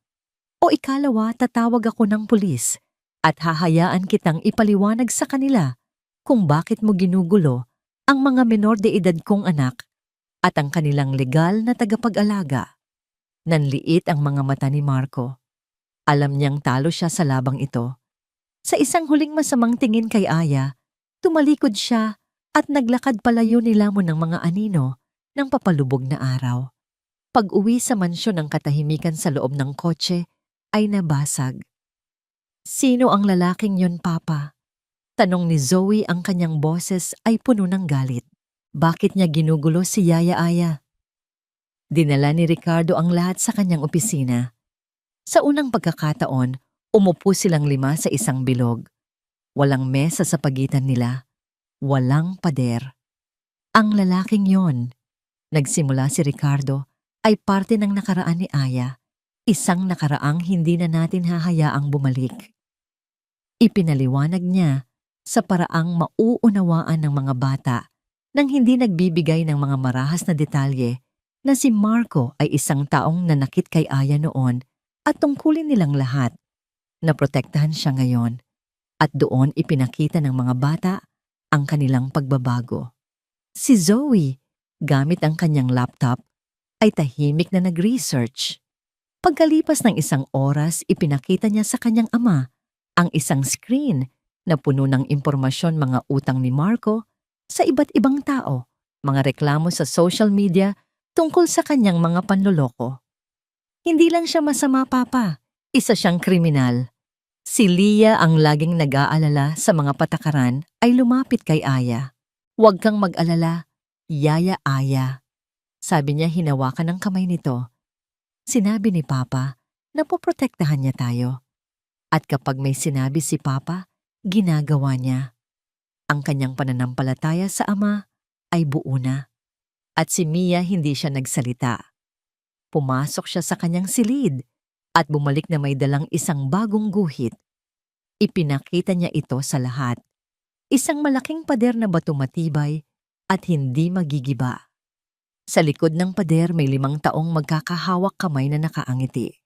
O ikalawa, tatawag ako ng pulis at hahayaan kitang ipaliwanag sa kanila kung bakit mo ginugulo ang mga menor de edad kong anak at ang kanilang legal na tagapag-alaga. Nanliit ang mga mata ni Marco. Alam niyang talo siya sa labang ito. Sa isang huling masamang tingin kay Aya, tumalikod siya at naglakad palayo nilamon ng mga anino ng papalubog na araw. Pag-uwi sa mansyon ng katahimikan sa loob ng kotse ay nabasag. Sino ang lalaking yon, Papa? Tanong ni Zoe, ang kanyang boses ay puno ng galit. Bakit niya ginugulo si Yaya Aya? Dinala ni Ricardo ang lahat sa kanyang opisina. Sa unang pagkakataon, umupo silang 5 sa isang bilog. Walang mesa sa pagitan nila. Walang pader. Ang lalaking yon, nagsimula si Ricardo, ay parte ng nakaraan ni Aya. Isang nakaraang hindi na natin hahayaang bumalik. Ipinaliwanag niya sa paraang mauunawaan ng mga bata nang hindi nagbibigay ng mga marahas na detalye na si Marco ay isang taong nanakit kay Aya noon at tungkulin nilang lahat na protektahan siya ngayon. At doon ipinakita ng mga bata ang kanilang pagbabago. Si Zoe, gamit ang kanyang laptop, ay tahimik na nag-research. Pagkalipas ng isang oras, ipinakita niya sa kanyang ama ang isang screen na puno ng impormasyon, mga utang ni Marco sa iba't ibang tao, mga reklamo sa social media tungkol sa kanyang mga panloloko. Hindi lang siya masama, Papa. Isa siyang kriminal. Si Leah, ang laging nag-aalala sa mga patakaran, ay lumapit kay Aya. Huwag kang mag-alala, Yaya Aya. Sabi niya, hinawakan ng kamay nito. Sinabi ni Papa na poprotektahan niya tayo. At kapag may sinabi si Papa, ginagawa niya. Ang kanyang pananampalataya sa ama ay buo na. At si Mia hindi siya nagsalita. Pumasok siya sa kanyang silid at bumalik na may dalang isang bagong guhit. Ipinakita niya ito sa lahat. Isang malaking pader na bato matibay at hindi magigiba. Sa likod ng pader may 5 taong magkakahawak kamay na nakaangiti.